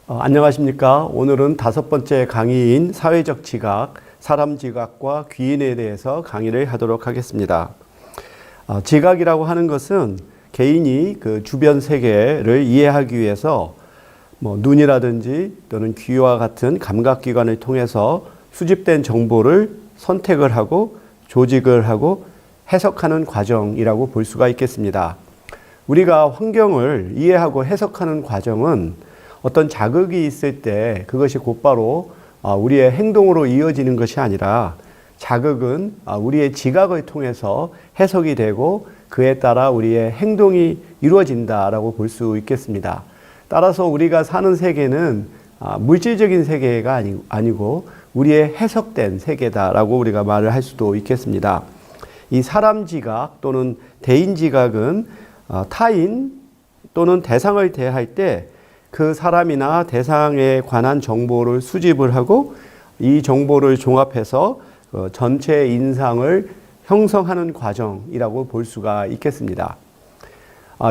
안녕하십니까. 오늘은 5번째 강의인 사회적 지각, 사람 지각과 귀인에 대해서 강의를 하도록 하겠습니다. 지각이라고 하는 것은 개인이 그 주변 세계를 이해하기 위해서 눈이라든지 또는 귀와 같은 감각기관을 통해서 수집된 정보를 선택을 하고 조직을 하고 해석하는 과정이라고 볼 수가 있겠습니다. 우리가 환경을 이해하고 해석하는 과정은 어떤 자극이 있을 때 그것이 곧바로 우리의 행동으로 이어지는 것이 아니라 자극은 우리의 지각을 통해서 해석이 되고 그에 따라 우리의 행동이 이루어진다라고 볼 수 있겠습니다. 따라서 우리가 사는 세계는 물질적인 세계가 아니고 우리의 해석된 세계다라고 우리가 말을 할 수도 있겠습니다. 이 사람 지각 또는 대인 지각은 타인 또는 대상을 대할 때 그 사람이나 대상에 관한 정보를 수집을 하고 이 정보를 종합해서 전체 인상을 형성하는 과정이라고 볼 수가 있겠습니다.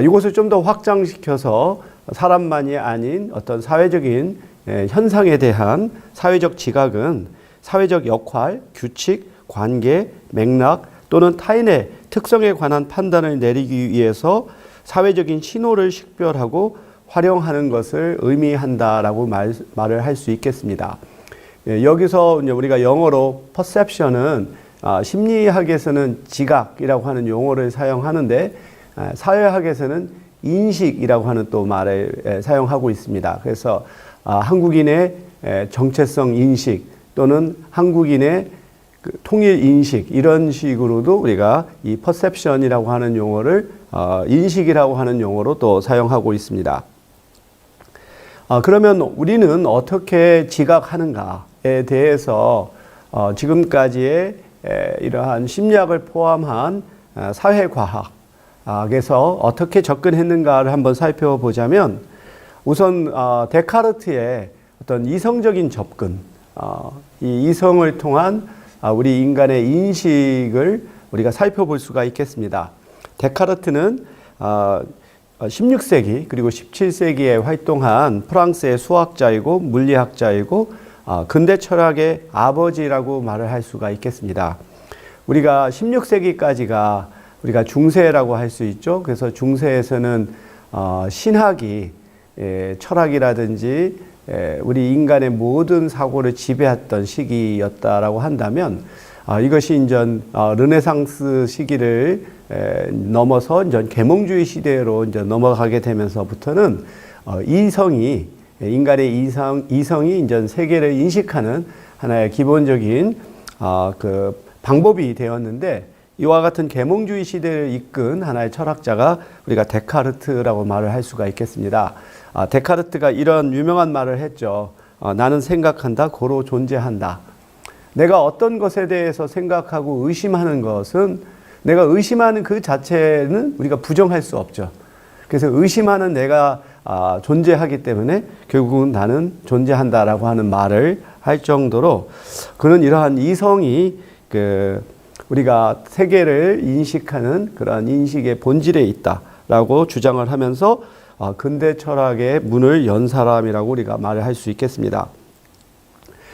이것을 좀 더 확장시켜서 사람만이 아닌 어떤 사회적인 현상에 대한 사회적 지각은 사회적 역할, 규칙, 관계, 맥락 또는 타인의 특성에 관한 판단을 내리기 위해서 사회적인 신호를 식별하고 활용하는 것을 의미한다라고 말을 할 수 있겠습니다. 여기서 우리가 영어로 perception은 심리학에서는 지각이라고 하는 용어를 사용하는데 사회학에서는 인식이라고 하는 또 말을 사용하고 있습니다. 그래서 한국인의 정체성 인식 또는 한국인의 통일 인식 이런 식으로도 우리가 이 perception이라고 하는 용어를 인식이라고 하는 용어로 또 사용하고 있습니다. 그러면 우리는 어떻게 지각하는가에 대해서 지금까지의 이러한 심리학을 포함한 사회과학에서 어떻게 접근했는가를 한번 살펴보자면 우선 데카르트의 어떤 이성적인 접근, 이 이성을 통한 우리 인간의 인식을 우리가 살펴볼 수가 있겠습니다. 데카르트는 16세기 그리고 17세기에 활동한 프랑스의 수학자이고 물리학자이고 근대 철학의 아버지라고 말을 할 수가 있겠습니다. 우리가 16세기까지가 우리가 중세라고 할 수 있죠. 그래서 중세에서는 신학이 철학이라든지 우리 인간의 모든 사고를 지배했던 시기였다라고 한다면 이것이 이제 르네상스 시기를 넘어서 이제 계몽주의 시대로 이제 넘어가게 되면서부터는 인간의 이성이 이제 세계를 인식하는 하나의 기본적인 그 방법이 되었는데 이와 같은 계몽주의 시대를 이끈 하나의 철학자가 우리가 데카르트라고 말을 할 수가 있겠습니다. 데카르트가 이런 유명한 말을 했죠. 나는 생각한다, 고로 존재한다. 내가 어떤 것에 대해서 생각하고 의심하는 것은 내가 의심하는 그 자체는 우리가 부정할 수 없죠. 그래서 의심하는 내가 존재하기 때문에 결국은 나는 존재한다라고 하는 말을 할 정도로 그는 이러한 이성이 우리가 세계를 인식하는 그러한 인식의 본질에 있다라고 주장을 하면서 근대 철학의 문을 연 사람이라고 우리가 말을 할 수 있겠습니다.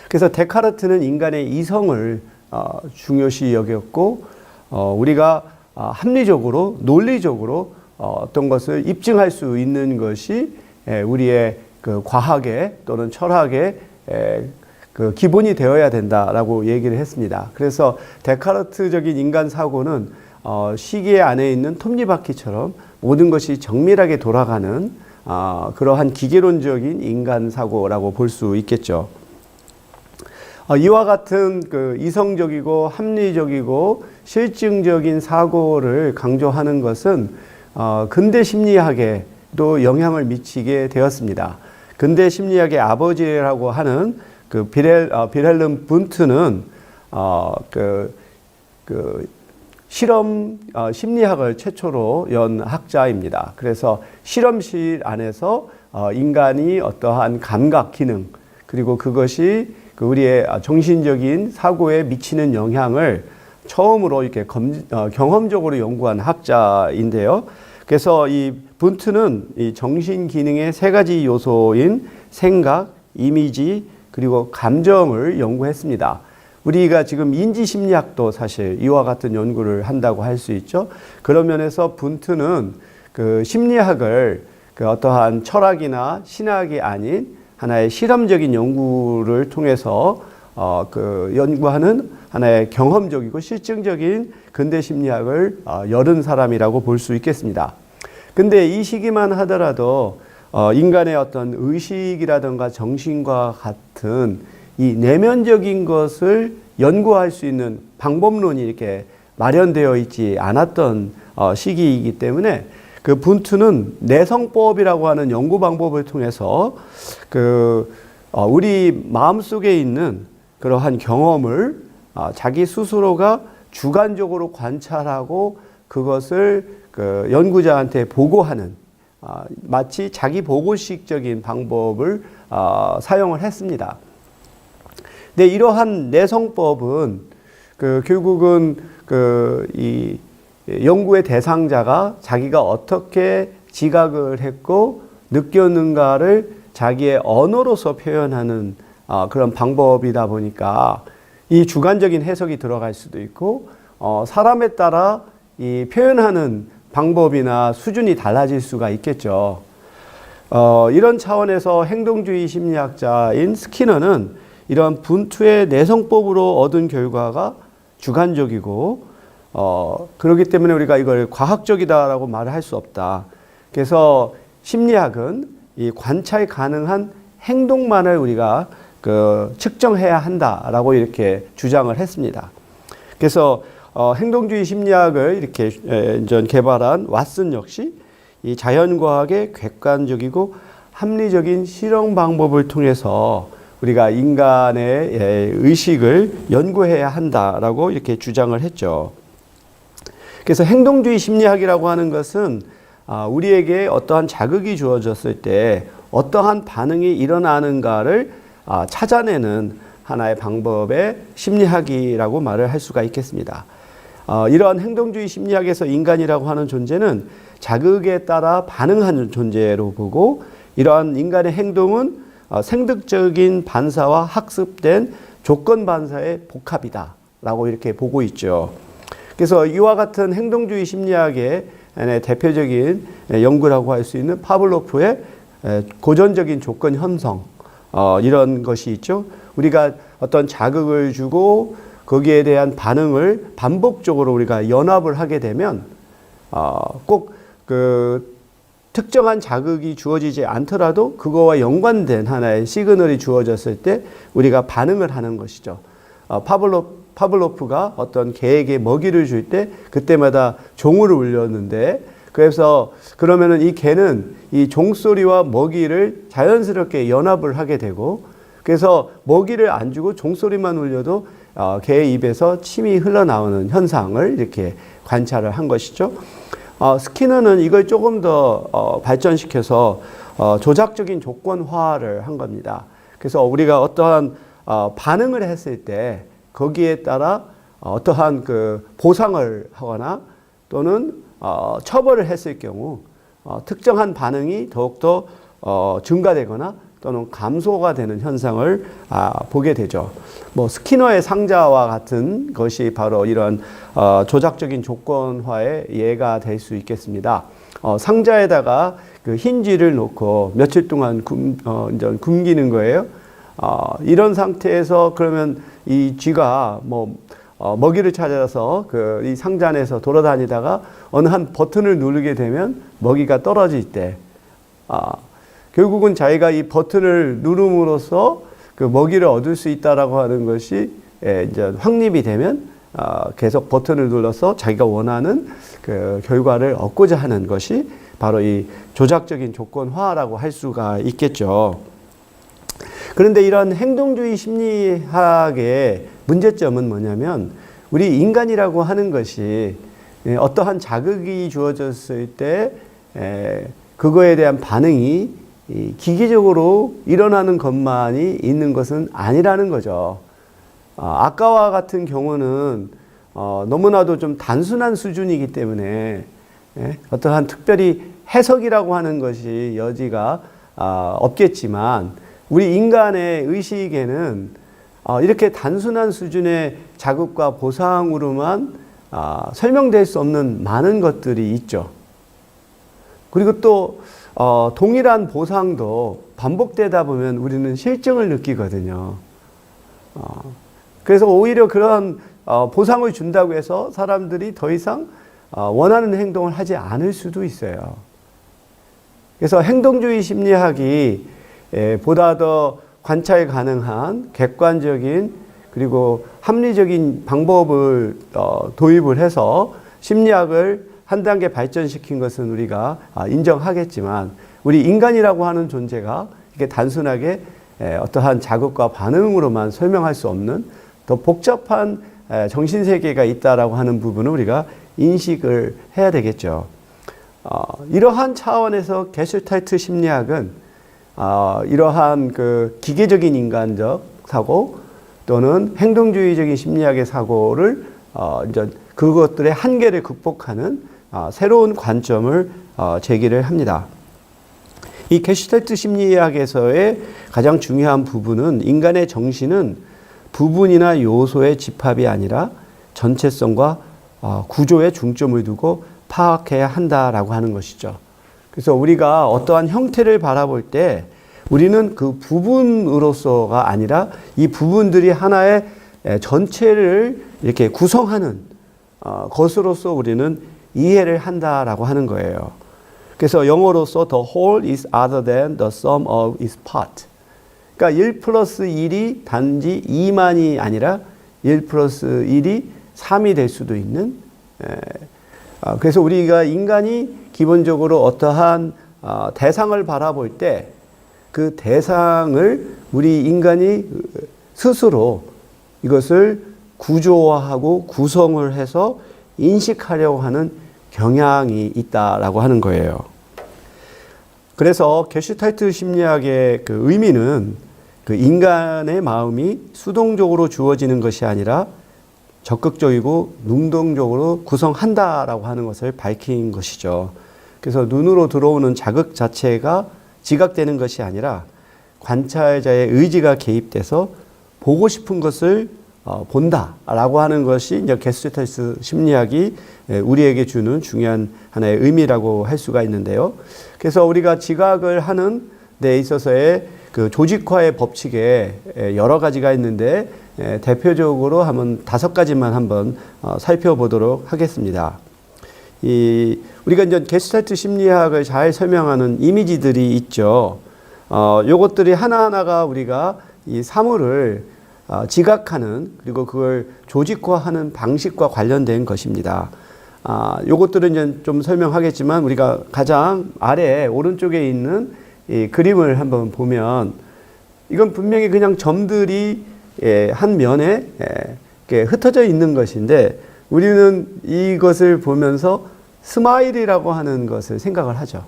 그래서 데카르트는 인간의 이성을 중요시 여겼고 우리가 합리적으로 논리적으로 어떤 것을 입증할 수 있는 것이 우리의 그 과학의 또는 철학의 그 기본이 되어야 된다라고 얘기를 했습니다. 그래서 데카르트적인 인간 사고는 시계 안에 있는 톱니바퀴처럼 모든 것이 정밀하게 돌아가는 그러한 기계론적인 인간 사고라고 볼 수 있겠죠. 이와 같은 그 이성적이고 합리적이고 실증적인 사고를 강조하는 것은 근대 심리학에도 영향을 미치게 되었습니다. 근대 심리학의 아버지라고 하는 그 빌헬름 분트는 실험 심리학을 최초로 연 학자입니다. 그래서 실험실 안에서 인간이 어떠한 감각 기능 그리고 그것이 우리의 정신적인 사고에 미치는 영향을 처음으로 이렇게 경험적으로 연구한 학자인데요. 그래서 이 분투는 이 정신 기능의 세 가지 요소인 생각, 이미지, 그리고 감정을 연구했습니다. 우리가 지금 인지심리학도 사실 이와 같은 연구를 한다고 할 수 있죠. 그런 면에서 분투는 그 심리학을 그 어떠한 철학이나 신학이 아닌 하나의 실험적인 연구를 통해서 그 연구하는 하나의 경험적이고 실증적인 근대 심리학을 열은 사람이라고 볼 수 있겠습니다. 근데 이 시기만 하더라도 인간의 어떤 의식이라든가 정신과 같은 이 내면적인 것을 연구할 수 있는 방법론이 이렇게 마련되어 있지 않았던 시기이기 때문에 그 분투는 내성법이라고 하는 연구 방법을 통해서 우리 마음속에 있는 그러한 경험을 자기 스스로가 주관적으로 관찰하고 그것을 그 연구자한테 보고하는 마치 자기 보고식적인 방법을 사용을 했습니다. 근데 이러한 내성법은 결국은 이 연구의 대상자가 자기가 어떻게 지각을 했고 느꼈는가를 자기의 언어로서 표현하는 그런 방법이다 보니까 이 주관적인 해석이 들어갈 수도 있고 사람에 따라 이 표현하는 방법이나 수준이 달라질 수가 있겠죠. 이런 차원에서 행동주의 심리학자인 스키너는 이런 분투의 내성법으로 얻은 결과가 주관적이고 그렇기 때문에 우리가 이걸 과학적이다라고 말을 할 수 없다. 그래서 심리학은 이 관찰 가능한 행동만을 우리가 측정해야 한다라고 이렇게 주장을 했습니다. 그래서 행동주의 심리학을 이렇게 개발한 왓슨 역시 이 자연과학의 객관적이고 합리적인 실험 방법을 통해서 우리가 인간의 의식을 연구해야 한다라고 이렇게 주장을 했죠. 그래서 행동주의 심리학이라고 하는 것은 우리에게 어떠한 자극이 주어졌을 때 어떠한 반응이 일어나는가를 찾아내는 하나의 방법의 심리학이라고 말을 할 수가 있겠습니다. 이러한 행동주의 심리학에서 인간이라고 하는 존재는 자극에 따라 반응하는 존재로 보고 이러한 인간의 행동은 생득적인 반사와 학습된 조건 반사의 복합이다 라고 이렇게 보고 있죠. 그래서 이와 같은 행동주의 심리학의 대표적인 연구라고 할 수 있는 파블로프의 고전적인 조건 형성 이런 것이 있죠. 우리가 어떤 자극을 주고 거기에 대한 반응을 반복적으로 우리가 연합을 하게 되면 꼭 특정한 자극이 주어지지 않더라도 그거와 연관된 하나의 시그널이 주어졌을 때 우리가 반응을 하는 것이죠. 파블로프가 어떤 개에게 먹이를 줄 때 그때마다 종을 울렸는데 그래서 그러면은 이 개는 이 종소리와 먹이를 자연스럽게 연합을 하게 되고 그래서 먹이를 안 주고 종소리만 울려도 개의 입에서 침이 흘러나오는 현상을 이렇게 관찰을 한 것이죠. 스키너는 이걸 조금 더 발전시켜서 조작적인 조건화를 한 겁니다. 그래서 우리가 어떠한 반응을 했을 때 거기에 따라 어떠한 보상을 하거나 또는 처벌을 했을 경우 특정한 반응이 더욱더 증가되거나 또는 감소가 되는 현상을 보게 되죠. 스키너의 상자와 같은 것이 바로 이런 조작적인 조건화의 예가 될 수 있겠습니다. 상자에다가 흰 쥐를 놓고 며칠 동안 굶기는 거예요. 이런 상태에서 그러면 이 쥐가 먹이를 찾아서 이 상자 안에서 돌아다니다가 어느 한 버튼을 누르게 되면 먹이가 떨어질 때 결국은 자기가 이 버튼을 누름으로써 그 먹이를 얻을 수 있다라고 하는 것이 이제 확립이 되면 계속 버튼을 눌러서 자기가 원하는 그 결과를 얻고자 하는 것이 바로 이 조작적인 조건화라고 할 수가 있겠죠. 그런데 이런 행동주의 심리학의 문제점은 뭐냐면 우리 인간이라고 하는 것이 어떠한 자극이 주어졌을 때 그거에 대한 반응이 기계적으로 일어나는 것만이 있는 것은 아니라는 거죠. 아까와 같은 경우는 너무나도 좀 단순한 수준이기 때문에 어떠한 특별히 해석이라고 하는 것이 여지가 없겠지만 우리 인간의 의식에는 이렇게 단순한 수준의 자극과 보상으로만 설명될 수 없는 많은 것들이 있죠. 그리고 또 동일한 보상도 반복되다 보면 우리는 실증을 느끼거든요. 그래서 오히려 그런 보상을 준다고 해서 사람들이 더 이상 원하는 행동을 하지 않을 수도 있어요. 그래서 행동주의 심리학이 보다 더 관찰 가능한 객관적인 그리고 합리적인 방법을 도입을 해서 심리학을 한 단계 발전시킨 것은 우리가 인정하겠지만 우리 인간이라고 하는 존재가 이게 단순하게 어떠한 자극과 반응으로만 설명할 수 없는 더 복잡한 정신세계가 있다라고 하는 부분을 우리가 인식을 해야 되겠죠. 이러한 차원에서 게슈탈트 심리학은 이러한 그 기계적인 인간적 사고 또는 행동주의적인 심리학의 사고를 이제 그것들의 한계를 극복하는 새로운 관점을 제기를 합니다. 이 게슈탈트 심리학에서의 가장 중요한 부분은 인간의 정신은 부분이나 요소의 집합이 아니라 전체성과 구조에 중점을 두고 파악해야 한다라고 하는 것이죠. 그래서 우리가 어떠한 형태를 바라볼 때 우리는 그 부분으로서가 아니라 이 부분들이 하나의 전체를 이렇게 구성하는 것으로서 우리는 이해를 한다라고 하는 거예요. 그래서 영어로서 the whole is other than the sum of its part. 그러니까 1 플러스 1이 단지 2만이 아니라 1 플러스 1이 3이 될 수도 있는 그래서 우리가 인간이 기본적으로 어떠한 대상을 바라볼 때 그 대상을 우리 인간이 스스로 이것을 구조화하고 구성을 해서 인식하려고 하는 경향이 있다라고 하는 거예요. 그래서 게슈탈트 심리학의 그 의미는 그 인간의 마음이 수동적으로 주어지는 것이 아니라 적극적이고 능동적으로 구성한다라고 하는 것을 밝힌 것이죠. 그래서 눈으로 들어오는 자극 자체가 지각되는 것이 아니라 관찰자의 의지가 개입돼서 보고 싶은 것을 본다라고 하는 것이 이제 게슈탈트 심리학이 우리에게 주는 중요한 하나의 의미라고 할 수가 있는데요. 그래서 우리가 지각을 하는 데 있어서의 그 조직화의 법칙에 여러 가지가 있는데 대표적으로 한번 5가지만 한번 살펴보도록 하겠습니다. 우리가 이제 게슈탈트 심리학을 잘 설명하는 이미지들이 있죠. 요것들이 하나하나가 우리가 이 사물을 지각하는 그리고 그걸 조직화하는 방식과 관련된 것입니다. 요것들은 이제 좀 설명하겠지만 우리가 가장 아래 오른쪽에 있는 이 그림을 한번 보면 이건 분명히 그냥 점들이 한 면에 흩어져 있는 것인데 우리는 이것을 보면서 스마일이라고 하는 것을 생각을 하죠.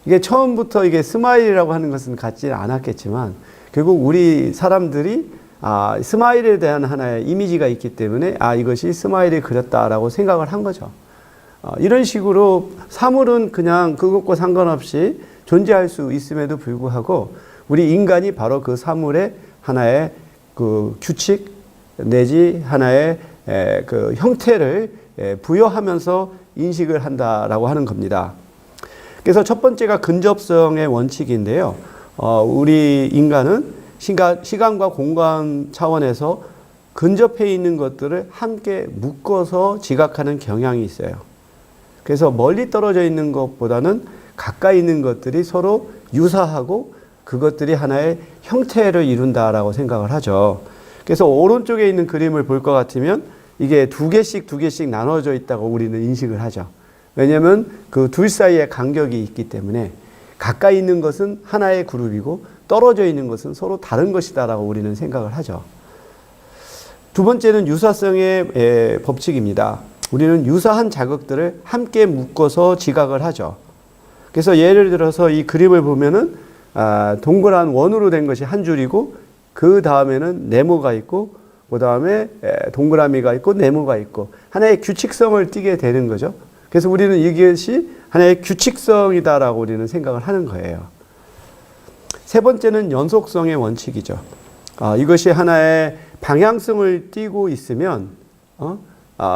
이게 처음부터 이게 스마일이라고 하는 것은 같지 않았겠지만 결국 우리 사람들이 스마일에 대한 하나의 이미지가 있기 때문에 이것이 스마일이 그렸다라고 생각을 한 거죠. 이런 식으로 사물은 그냥 그것과 상관없이 존재할 수 있음에도 불구하고 우리 인간이 바로 그 사물의 하나의 그 규칙 내지 하나의 그 형태를 부여하면서 인식을 한다라고 하는 겁니다. 그래서 첫 번째가 근접성의 원칙인데요. 우리 인간은 시간과 공간 차원에서 근접해 있는 것들을 함께 묶어서 지각하는 경향이 있어요. 그래서 멀리 떨어져 있는 것보다는 가까이 있는 것들이 서로 유사하고 그것들이 하나의 형태를 이룬다라고 생각을 하죠. 그래서 오른쪽에 있는 그림을 볼 것 같으면 이게 두 개씩 나눠져 있다고 우리는 인식을 하죠. 왜냐하면 그 둘 사이에 간격이 있기 때문에 가까이 있는 것은 하나의 그룹이고 떨어져 있는 것은 서로 다른 것이다라고 우리는 생각을 하죠. 두 번째는 유사성의 법칙입니다. 우리는 유사한 자극들을 함께 묶어서 지각을 하죠. 그래서 예를 들어서 이 그림을 보면은 동그란 원으로 된 것이 한 줄이고 그 다음에는 네모가 있고 그 다음에 동그라미가 있고 네모가 있고 하나의 규칙성을 띠게 되는 거죠. 그래서 우리는 이것이 하나의 규칙성이다라고 우리는 생각을 하는 거예요. 세 번째는 연속성의 원칙이죠. 이것이 하나의 방향성을 띠고 있으면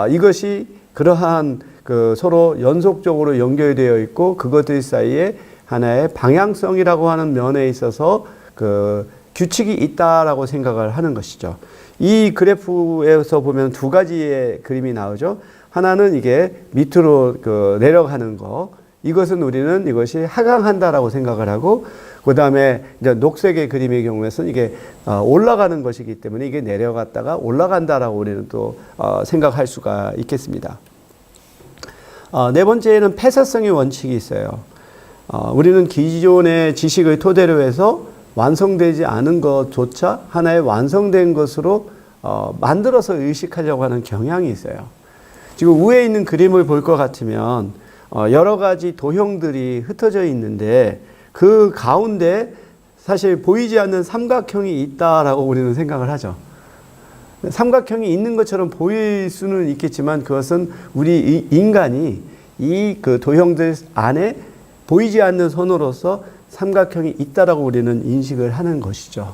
이것이 그러한 그 서로 연속적으로 연결되어 있고 그것들 사이에 하나의 방향성이라고 하는 면에 있어서 그 규칙이 있다라고 생각을 하는 것이죠. 이 그래프에서 보면 두 가지의 그림이 나오죠. 하나는 이게 밑으로 그 내려가는 거. 이것은 우리는 이것이 하강한다라고 생각을 하고, 그 다음에 이제 녹색의 그림의 경우에는 이게 올라가는 것이기 때문에 이게 내려갔다가 올라간다라고 우리는 또 생각할 수가 있겠습니다. 네 번째는 폐사성의 원칙이 있어요. 우리는 기존의 지식을 토대로 해서 완성되지 않은 것조차 하나의 완성된 것으로 만들어서 의식하려고 하는 경향이 있어요. 지금 위에 있는 그림을 볼 것 같으면 여러 가지 도형들이 흩어져 있는데 그 가운데 사실 보이지 않는 삼각형이 있다라고 우리는 생각을 하죠. 삼각형이 있는 것처럼 보일 수는 있겠지만 그것은 우리 인간이 이 그 도형들 안에 보이지 않는 선으로서 삼각형이 있다라고 우리는 인식을 하는 것이죠.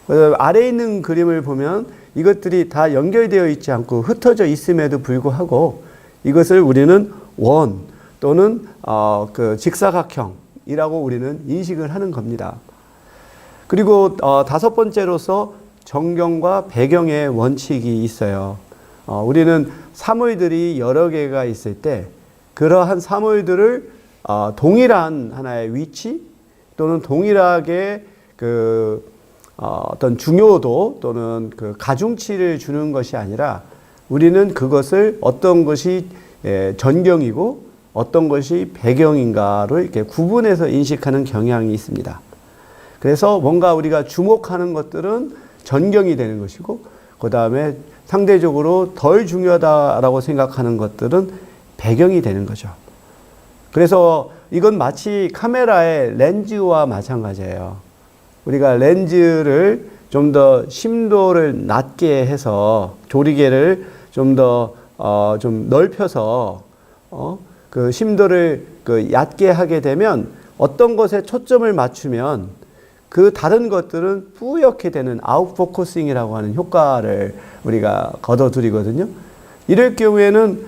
그래서 아래에 있는 그림을 보면 이것들이 다 연결되어 있지 않고 흩어져 있음에도 불구하고 이것을 우리는 원 또는 그 직사각형이라고 우리는 인식을 하는 겁니다. 그리고 다섯 번째로서 정경과 배경의 원칙이 있어요. 우리는 사물들이 여러 개가 있을 때 그러한 사물들을 동일한 하나의 위치 또는 동일하게 그 어떤 중요도 또는 그 가중치를 주는 것이 아니라 우리는 그것을 어떤 것이 전경이고 어떤 것이 배경인가를 이렇게 구분해서 인식하는 경향이 있습니다. 그래서 뭔가 우리가 주목하는 것들은 전경이 되는 것이고 그 다음에 상대적으로 덜 중요하다라고 생각하는 것들은 배경이 되는 거죠. 그래서 이건 마치 카메라의 렌즈와 마찬가지예요. 우리가 렌즈를 좀 더 심도를 낮게 해서 조리개를 좀 더 좀 넓혀서 그 심도를 그 얕게 하게 되면 어떤 것에 초점을 맞추면 그 다른 것들은 뿌옇게 되는 아웃포커싱이라고 하는 효과를 우리가 거둬들이거든요. 이럴 경우에는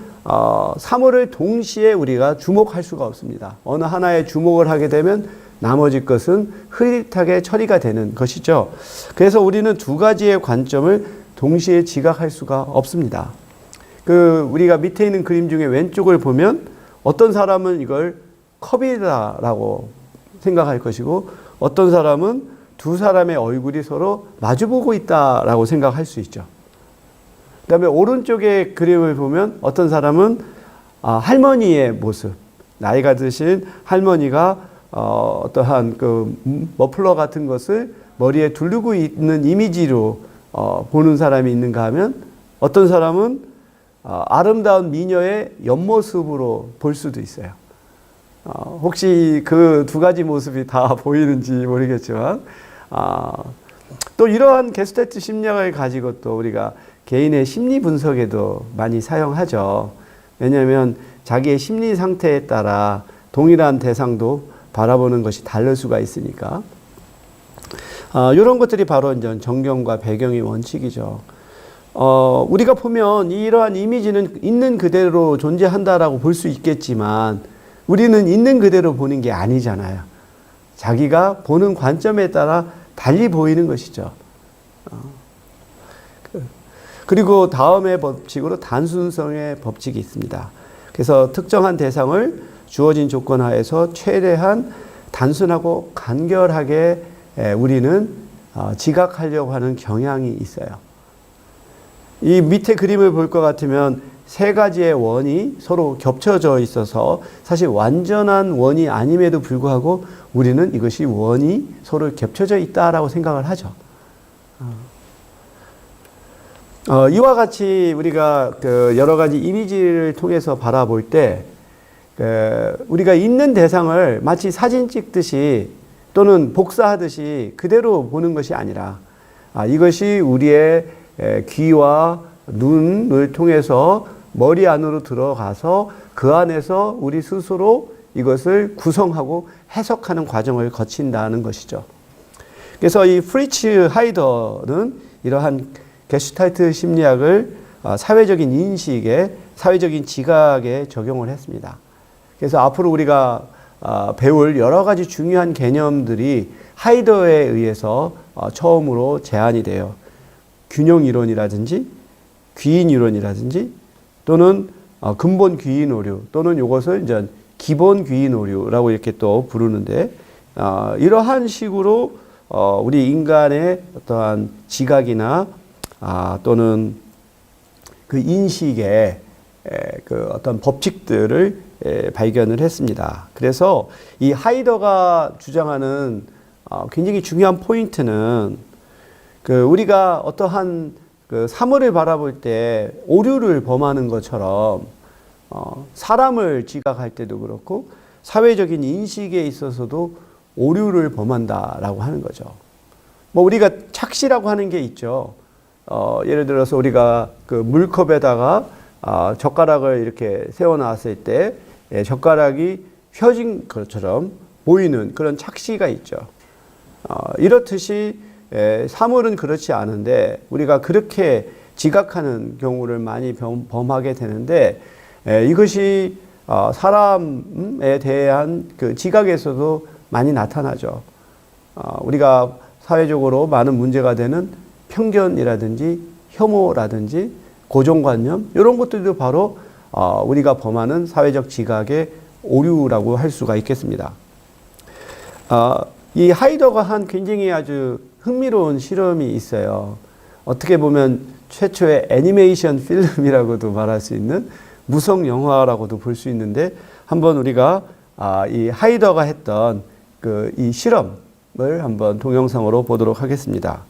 사물을 동시에 우리가 주목할 수가 없습니다. 어느 하나에 주목을 하게 되면 나머지 것은 흐릿하게 처리가 되는 것이죠. 그래서 우리는 두 가지의 관점을 동시에 지각할 수가 없습니다. 우리가 밑에 있는 그림 중에 왼쪽을 보면 어떤 사람은 이걸 컵이다라고 생각할 것이고 어떤 사람은 두 사람의 얼굴이 서로 마주보고 있다라고 생각할 수 있죠. 그 다음에 오른쪽의 그림을 보면 어떤 사람은 할머니의 모습, 나이가 드신 할머니가 어떠한 그 머플러 같은 것을 머리에 두르고 있는 이미지로 보는 사람이 있는가 하면 어떤 사람은 아름다운 미녀의 옆모습으로 볼 수도 있어요. 혹시 그 두 가지 모습이 다 보이는지 모르겠지만 또 이러한 게스트트 심리학을 가지고 또 우리가 개인의 심리 분석에도 많이 사용하죠. 왜냐하면 자기의 심리 상태에 따라 동일한 대상도 바라보는 것이 다를 수가 있으니까. 이런 것들이 바로 이제 정경과 배경의 원칙이죠. 우리가 보면 이러한 이미지는 있는 그대로 존재한다라고 볼 수 있겠지만 우리는 있는 그대로 보는 게 아니잖아요. 자기가 보는 관점에 따라 달리 보이는 것이죠. 그리고 다음의 법칙으로 단순성의 법칙이 있습니다. 그래서 특정한 대상을 주어진 조건 하에서 최대한 단순하고 간결하게 우리는 지각하려고 하는 경향이 있어요. 이 밑에 그림을 볼 것 같으면 세 가지의 원이 서로 겹쳐져 있어서 사실 완전한 원이 아님에도 불구하고 우리는 이것이 원이 서로 겹쳐져 있다라고 생각을 하죠. 이와 같이 우리가 그 여러 가지 이미지를 통해서 바라볼 때 우리가 있는 대상을 마치 사진 찍듯이 또는 복사하듯이 그대로 보는 것이 아니라 이것이 우리의 귀와 눈을 통해서 머리 안으로 들어가서 그 안에서 우리 스스로 이것을 구성하고 해석하는 과정을 거친다는 것이죠. 그래서 이 프리츠 하이더는 이러한 게슈탈트 심리학을 사회적인 인식에, 사회적인 지각에 적용을 했습니다. 그래서 앞으로 우리가 배울 여러 가지 중요한 개념들이 하이더에 의해서 처음으로 제안이 돼요. 균형 이론이라든지 귀인 이론이라든지 또는 근본 귀인 오류 또는 이것을 이제 기본 귀인 오류라고 이렇게 또 부르는데, 이러한 식으로 우리 인간의 어떠한 지각이나 또는 그 인식의 그 어떤 법칙들을 발견을 했습니다. 그래서 이 하이더가 주장하는 굉장히 중요한 포인트는 그 우리가 어떠한 그 사물을 바라볼 때 오류를 범하는 것처럼 사람을 지각할 때도 그렇고 사회적인 인식에 있어서도 오류를 범한다라고 하는 거죠. 뭐 우리가 착시라고 하는 게 있죠. 예를 들어서 우리가 그 물컵에다가 젓가락을 이렇게 세워놨을 때 젓가락이 펴진 것처럼 보이는 그런 착시가 있죠. 이렇듯이 사물은 그렇지 않은데 우리가 그렇게 지각하는 경우를 많이 범하게 되는데, 이것이 사람에 대한 그 지각에서도 많이 나타나죠. 우리가 사회적으로 많은 문제가 되는 편견이라든지 혐오라든지 고정관념, 이런 것들도 바로 우리가 범하는 사회적 지각의 오류라고 할 수가 있겠습니다. 이 하이더가 한 굉장히 아주 흥미로운 실험이 있어요. 어떻게 보면 최초의 애니메이션 필름이라고도 말할 수 있는 무성 영화라고도 볼 수 있는데, 한번 우리가 이 하이더가 했던 그 이 실험을 한번 동영상으로 보도록 하겠습니다.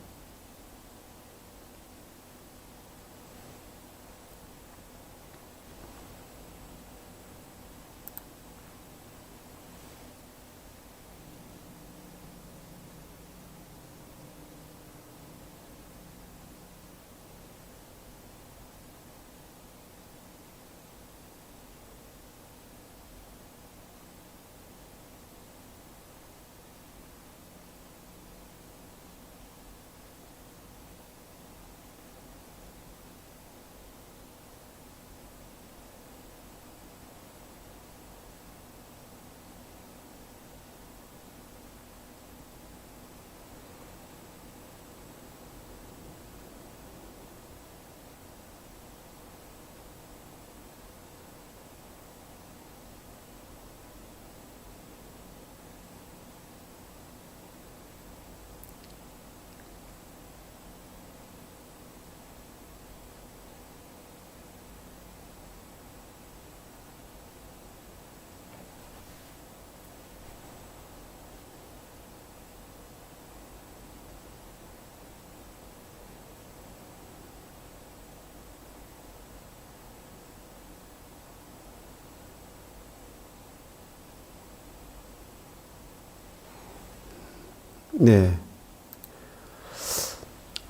네.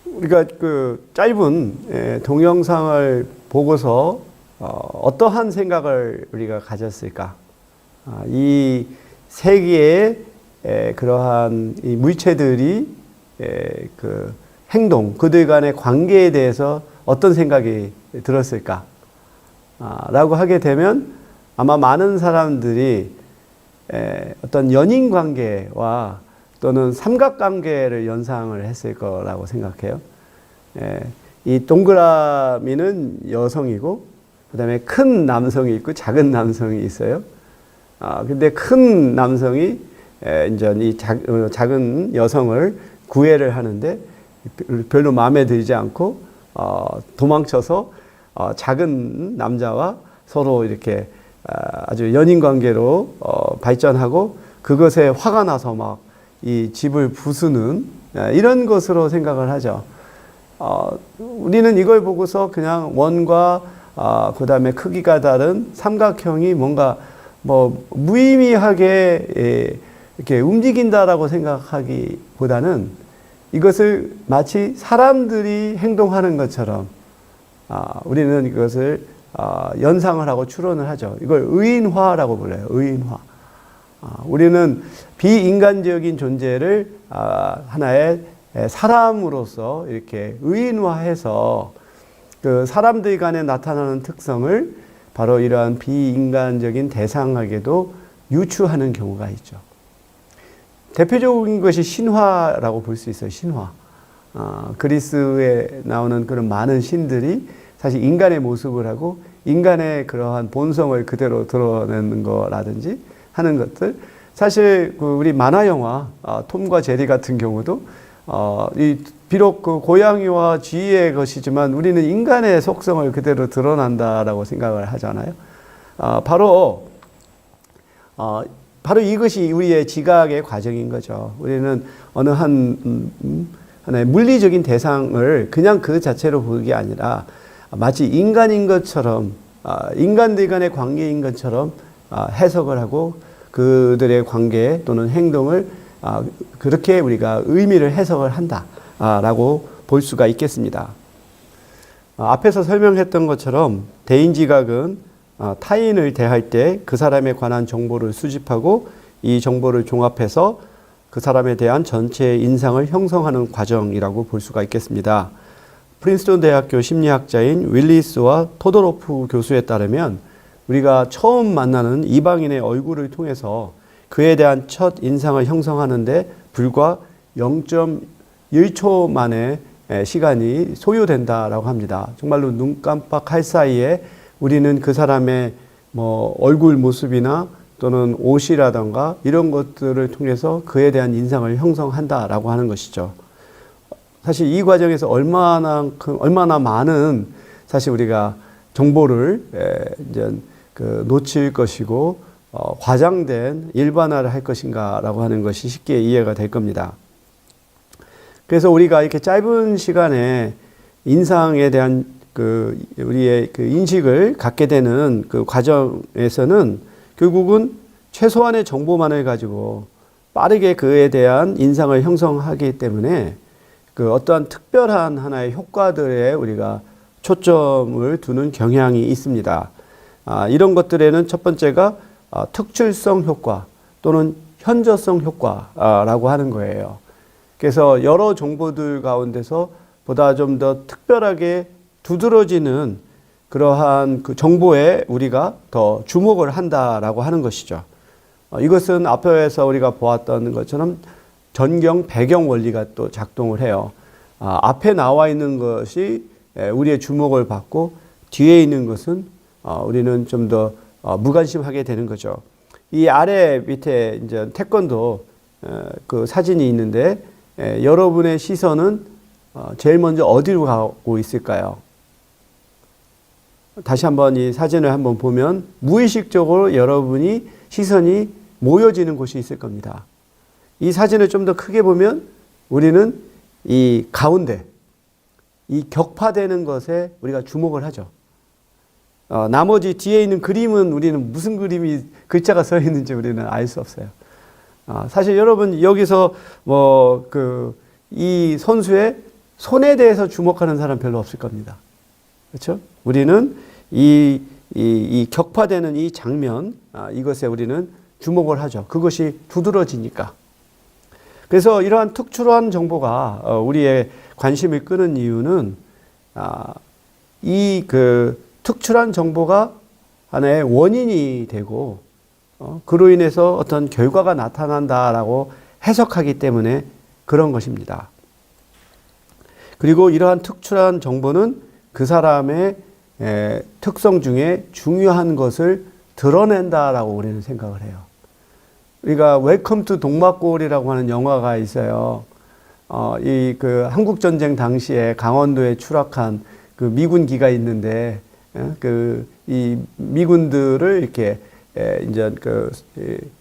우리가 그 짧은 동영상을 보고서 어떠한 생각을 우리가 가졌을까? 이 세계의 그러한 이 물체들이 그 행동, 그들 간의 관계에 대해서 어떤 생각이 들었을까? 라고 하게 되면 아마 많은 사람들이 어떤 연인 관계와 또는 삼각관계를 연상을 했을 거라고 생각해요. 이 동그라미는 여성이고, 그 다음에 큰 남성이 있고, 작은 남성이 있어요. 근데 큰 남성이 이제 이 작은 여성을 구애를 하는데 별로 마음에 들지 않고, 도망쳐서 작은 남자와 서로 이렇게 아주 연인 관계로 발전하고, 그것에 화가 나서 막 이 집을 부수는 이런 것으로 생각을 하죠. 우리는 이걸 보고서 그냥 원과 그 다음에 크기가 다른 삼각형이 뭔가 뭐 무의미하게 이렇게 움직인다라고 생각하기보다는 이것을 마치 사람들이 행동하는 것처럼 우리는 이것을 연상을 하고 추론을 하죠. 이걸 의인화라고 불러요. 의인화. 우리는 비인간적인 존재를 하나의 사람으로서 이렇게 의인화해서 그 사람들 간에 나타나는 특성을 바로 이러한 비인간적인 대상에게도 유추하는 경우가 있죠. 대표적인 것이 신화라고 볼 수 있어요. 신화. 그리스에 나오는 그런 많은 신들이 사실 인간의 모습을 하고 인간의 그러한 본성을 그대로 드러내는 거라든지 하는 것들. 사실 우리 만화 영화 톰과 제리 같은 경우도 비록 그 고양이와 쥐의 것이지만 우리는 인간의 속성을 그대로 드러난다라고 생각을 하잖아요. 바로 이것이 우리의 지각의 과정인 거죠. 우리는 어느 하나의 물리적인 대상을 그냥 그 자체로 보는 게 아니라 마치 인간인 것처럼, 인간들 간의 관계인 것처럼 해석을 하고 그들의 관계 또는 행동을 그렇게 우리가 의미를 해석을 한다라고 볼 수가 있겠습니다. 앞에서 설명했던 것처럼 대인지각은 타인을 대할 때 그 사람에 관한 정보를 수집하고 이 정보를 종합해서 그 사람에 대한 전체의 인상을 형성하는 과정이라고 볼 수가 있겠습니다. 프린스턴 대학교 심리학자인 윌리스와 토도로프 교수에 따르면 우리가 처음 만나는 이방인의 얼굴을 통해서 그에 대한 첫 인상을 형성하는데 불과 0.1초 만의 시간이 소요된다라고 합니다. 정말로 눈 깜빡할 사이에 우리는 그 사람의 얼굴 모습이나 또는 옷이라던가 이런 것들을 통해서 그에 대한 인상을 형성한다라고 하는 것이죠. 사실 이 과정에서 얼마나 많은 사실 우리가 정보를 이제 놓칠 것이고 과장된 일반화를 할 것인가라고 하는 것이 쉽게 이해가 될 겁니다. 그래서 우리가 이렇게 짧은 시간에 인상에 대한 우리의 인식을 갖게 되는 그 과정에서는 결국은 최소한의 정보만을 가지고 빠르게 그에 대한 인상을 형성하기 때문에 어떠한 특별한 하나의 효과들에 우리가 초점을 두는 경향이 있습니다. 이런 것들에는 첫 번째가 특출성 효과 또는 현저성 효과라고 하는 거예요. 그래서 여러 정보들 가운데서 보다 좀 더 특별하게 두드러지는 그러한 그 정보에 우리가 더 주목을 한다라고 하는 것이죠. 이것은 앞에서 우리가 보았던 것처럼 전경 배경 원리가 또 작동을 해요. 앞에 나와 있는 것이 우리의 주목을 받고 뒤에 있는 것은 우리는 좀 더 무관심하게 되는 거죠. 이 아래 밑에 이제 태권도 그 사진이 있는데 여러분의 시선은 제일 먼저 어디로 가고 있을까요? 다시 한번 이 사진을 한번 보면 무의식적으로 여러분이 시선이 모여지는 곳이 있을 겁니다. 이 사진을 좀 더 크게 보면 우리는 이 가운데, 이 격파되는 것에 우리가 주목을 하죠. 나머지 뒤에 있는 그림은 우리는 무슨 그림이 글자가 써 있는지 우리는 알 수 없어요. 사실 여러분 여기서 이 선수의 손에 대해서 주목하는 사람 별로 없을 겁니다. 그렇죠? 우리는 이 격파되는 이 장면, 이것에 우리는 주목을 하죠. 그것이 두드러지니까. 그래서 이러한 특출한 정보가 우리의 관심을 끄는 이유는 특출한 정보가 하나의 원인이 되고 그로 인해서 어떤 결과가 나타난다라고 해석하기 때문에 그런 것입니다. 그리고 이러한 특출한 정보는 그 사람의 특성 중에 중요한 것을 드러낸다라고 우리는 생각을 해요. 우리가 웰컴 투 동막골이라고 하는 영화가 있어요. 한국전쟁 당시에 강원도에 추락한 그 미군기가 있는데, 이 미군들을 이렇게, 이제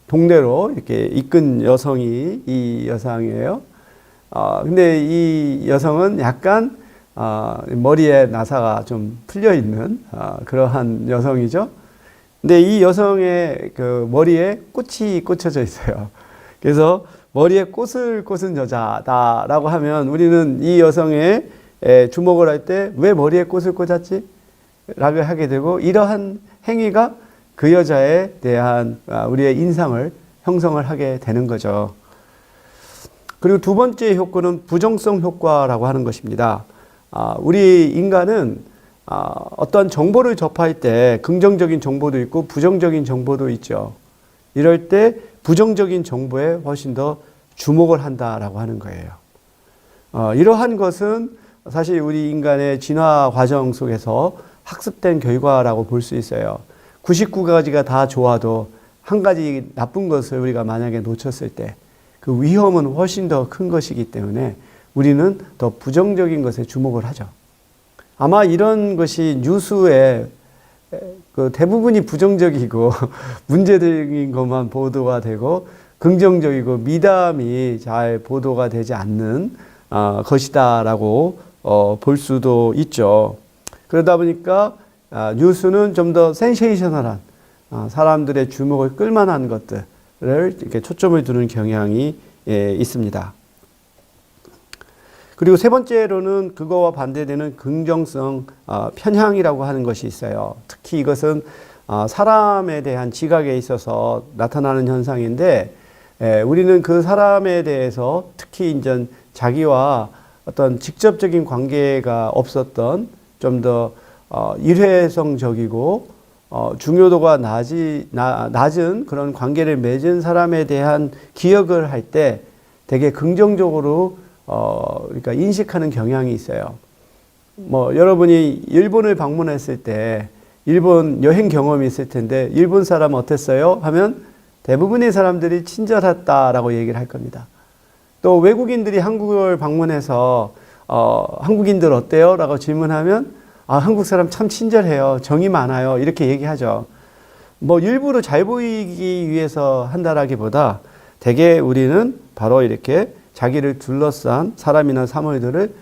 동네로 이렇게 이끈 여성이 이 여성이에요. 근데 이 여성은 약간, 머리에 나사가 좀 풀려 있는, 그러한 여성이죠. 근데 이 여성의 그 머리에 꽃이 꽂혀져 있어요. 그래서 머리에 꽃을 꽂은 여자다라고 하면 우리는 이 여성의 주목을 할 때 왜 머리에 꽃을 꽂았지? 라고 하게 되고 이러한 행위가 그 여자에 대한 우리의 인상을 형성을 하게 되는 거죠. 그리고 두 번째 효과는 부정성 효과라고 하는 것입니다. 우리 인간은 어떤 정보를 접할 때 긍정적인 정보도 있고 부정적인 정보도 있죠. 이럴 때 부정적인 정보에 훨씬 더 주목을 한다라고 하는 거예요. 이러한 것은 사실 우리 인간의 진화 과정 속에서 학습된 결과라고 볼 수 있어요. 99가지가 다 좋아도 한 가지 나쁜 것을 우리가 만약에 놓쳤을 때 그 위험은 훨씬 더 큰 것이기 때문에 우리는 더 부정적인 것에 주목을 하죠. 아마 이런 것이 뉴스에 그 대부분이 부정적이고 문제적인 것만 보도가 되고 긍정적이고 미담이 잘 보도가 되지 않는 것이다라고 볼 수도 있죠. 그러다 보니까 뉴스는 좀 더 센세이셔널한 사람들의 주목을 끌만한 것들을 이렇게 초점을 두는 경향이 있습니다. 그리고 세 번째로는 그거와 반대되는 긍정성 편향이라고 하는 것이 있어요. 특히 이것은 사람에 대한 지각에 있어서 나타나는 현상인데 우리는 그 사람에 대해서 특히 이제 자기와 어떤 직접적인 관계가 없었던 좀 더 일회성적이고 중요도가 낮은 그런 관계를 맺은 사람에 대한 기억을 할 때 되게 긍정적으로 그러니까 인식하는 경향이 있어요. 여러분이 일본을 방문했을 때 일본 여행 경험이 있을 텐데 일본 사람 어땠어요? 하면 대부분의 사람들이 친절했다라고 얘기를 할 겁니다. 또 외국인들이 한국을 방문해서 한국인들 어때요? 라고 질문하면 한국 사람 참 친절해요. 정이 많아요. 이렇게 얘기하죠. 일부러 잘 보이기 위해서 한다라기보다 대개 우리는 바로 이렇게 자기를 둘러싼 사람이나 사물들을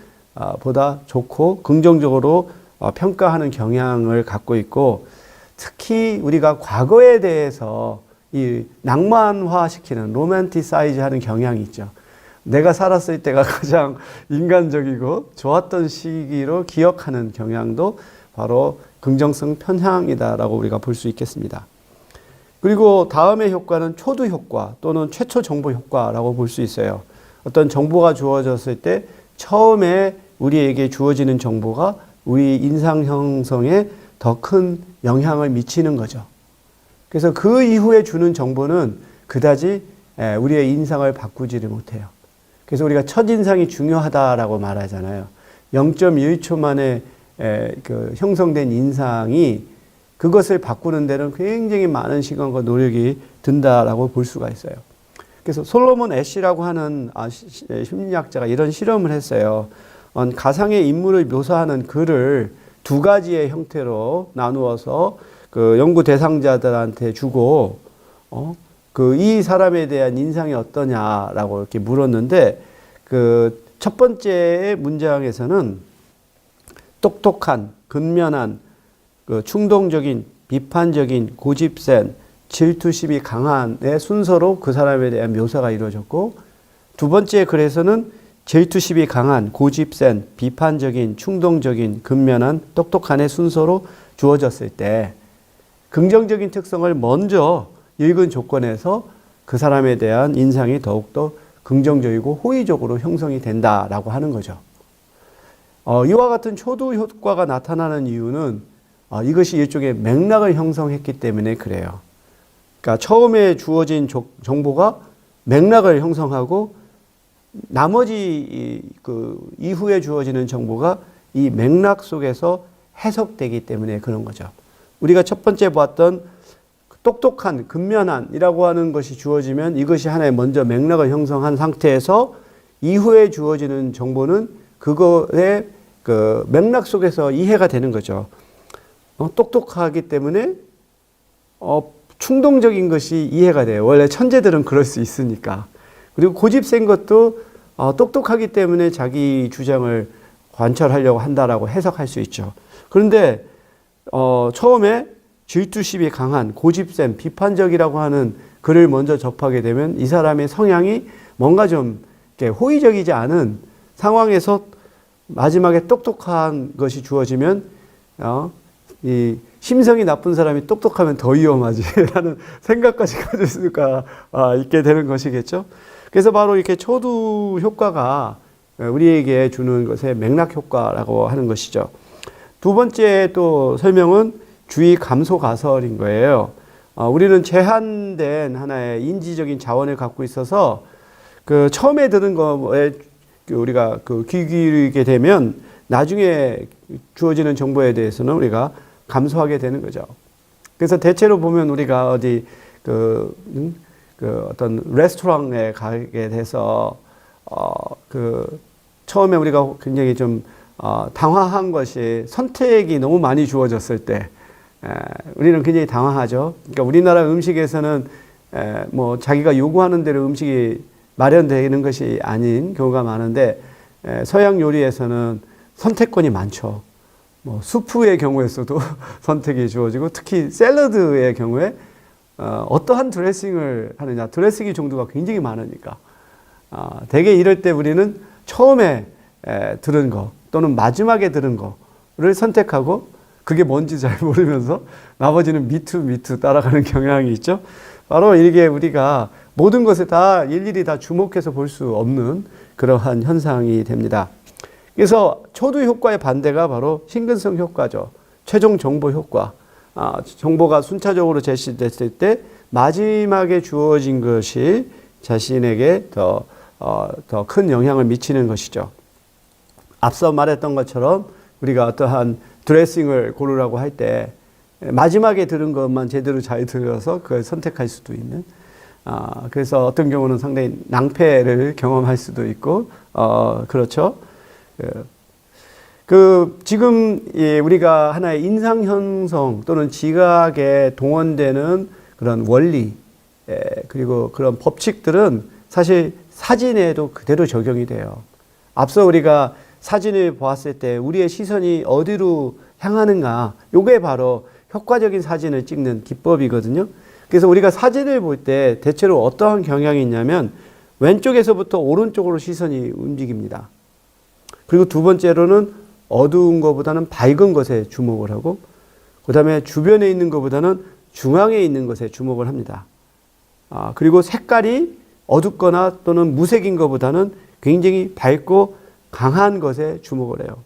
보다 좋고 긍정적으로 평가하는 경향을 갖고 있고 특히 우리가 과거에 대해서 이 낭만화시키는 로맨티사이즈 하는 경향이 있죠. 내가 살았을 때가 가장 인간적이고 좋았던 시기로 기억하는 경향도 바로 긍정성 편향이다라고 우리가 볼 수 있겠습니다. 그리고 다음의 효과는 초두 효과 또는 최초 정보 효과라고 볼 수 있어요. 어떤 정보가 주어졌을 때 처음에 우리에게 주어지는 정보가 우리 인상 형성에 더 큰 영향을 미치는 거죠. 그래서 그 이후에 주는 정보는 그다지 우리의 인상을 바꾸지를 못해요. 그래서 우리가 첫인상이 중요하다라고 말하잖아요. 0.1초 만에 형성된 인상이 그것을 바꾸는 데는 굉장히 많은 시간과 노력이 든다라고 볼 수가 있어요. 그래서 솔로몬 애쉬라고 하는 심리학자가 이런 실험을 했어요. 가상의 인물을 묘사하는 글을 두 가지의 형태로 나누어서 그 연구 대상자들한테 주고 이 사람에 대한 인상이 어떠냐라고 이렇게 물었는데 그 첫 번째 문장에서는 똑똑한, 근면한, 충동적인, 비판적인, 고집센, 질투심이 강한의 순서로 그 사람에 대한 묘사가 이루어졌고 두 번째 글에서는 질투심이 강한, 고집센, 비판적인, 충동적인, 근면한, 똑똑한의 순서로 주어졌을 때 긍정적인 특성을 먼저 읽은 조건에서 그 사람에 대한 인상이 더욱더 긍정적이고 호의적으로 형성이 된다라고 하는 거죠. 이와 같은 초두 효과가 나타나는 이유는 이것이 일종의 맥락을 형성했기 때문에 그래요. 그러니까 처음에 주어진 정보가 맥락을 형성하고 나머지 그 이후에 주어지는 정보가 이 맥락 속에서 해석되기 때문에 그런 거죠. 우리가 첫 번째 봤던 똑똑한, 근면한이라고 하는 것이 주어지면 이것이 하나의 먼저 맥락을 형성한 상태에서 이후에 주어지는 정보는 그거의 그 맥락 속에서 이해가 되는 거죠. 똑똑하기 때문에 충동적인 것이 이해가 돼요. 원래 천재들은 그럴 수 있으니까. 그리고 고집센 것도 똑똑하기 때문에 자기 주장을 관철하려고 한다라고 해석할 수 있죠. 그런데 처음에 질투심이 강한, 고집센, 비판적이라고 하는 글을 먼저 접하게 되면 이 사람의 성향이 뭔가 좀 호의적이지 않은 상황에서 마지막에 똑똑한 것이 주어지면 이 심성이 나쁜 사람이 똑똑하면 더 위험하지 라는 생각까지 가질 수가 있게 되는 것이겠죠. 그래서 바로 이렇게 초두 효과가 우리에게 주는 것의 맥락 효과라고 하는 것이죠. 두 번째 또 설명은 주의 감소 가설인 거예요. 우리는 제한된 하나의 인지적인 자원을 갖고 있어서 그 처음에 들은 거에 우리가 귀 기울이게 되면 나중에 주어지는 정보에 대해서는 우리가 감소하게 되는 거죠. 그래서 대체로 보면 우리가 어디 어떤 레스토랑에 가게 돼서 처음에 우리가 굉장히 좀 당황한 것이 선택이 너무 많이 주어졌을 때 우리는 굉장히 당황하죠. 그러니까 우리나라 음식에서는 뭐 자기가 요구하는 대로 음식이 마련되는 것이 아닌 경우가 많은데 서양 요리에서는 선택권이 많죠. 뭐 수프의 경우에서도 선택이 주어지고 특히 샐러드의 경우에 어떠한 드레싱을 하느냐, 드레싱의 종류가 굉장히 많으니까 대개 이럴 때 우리는 처음에 들은 거 또는 마지막에 들은 거를 선택하고 그게 뭔지 잘 모르면서 나머지는 미투 따라가는 경향이 있죠. 바로 이게 우리가 모든 것을 다 일일이 다 주목해서 볼 수 없는 그러한 현상이 됩니다. 그래서 초두 효과의 반대가 바로 신근성 효과죠. 최종 정보 효과. 정보가 순차적으로 제시됐을 때 마지막에 주어진 것이 자신에게 더 큰 영향을 미치는 것이죠. 앞서 말했던 것처럼 우리가 어떠한 드레싱을 고르라고 할 때 마지막에 들은 것만 제대로 잘 들어서 그걸 선택할 수도 있는 그래서 어떤 경우는 상당히 낭패를 경험할 수도 있고 그렇죠. 지금 우리가 하나의 인상 형성 또는 지각에 동원되는 그런 원리 그리고 그런 법칙들은 사실 사진에도 그대로 적용이 돼요. 앞서 우리가 사진을 보았을 때 우리의 시선이 어디로 향하는가, 요게 바로 효과적인 사진을 찍는 기법이거든요. 그래서 우리가 사진을 볼 때 대체로 어떠한 경향이 있냐면 왼쪽에서부터 오른쪽으로 시선이 움직입니다. 그리고 두 번째로는 어두운 것보다는 밝은 것에 주목을 하고 그 다음에 주변에 있는 것보다는 중앙에 있는 것에 주목을 합니다. 그리고 색깔이 어둡거나 또는 무색인 것보다는 굉장히 밝고 강한 것에 주목을 해요.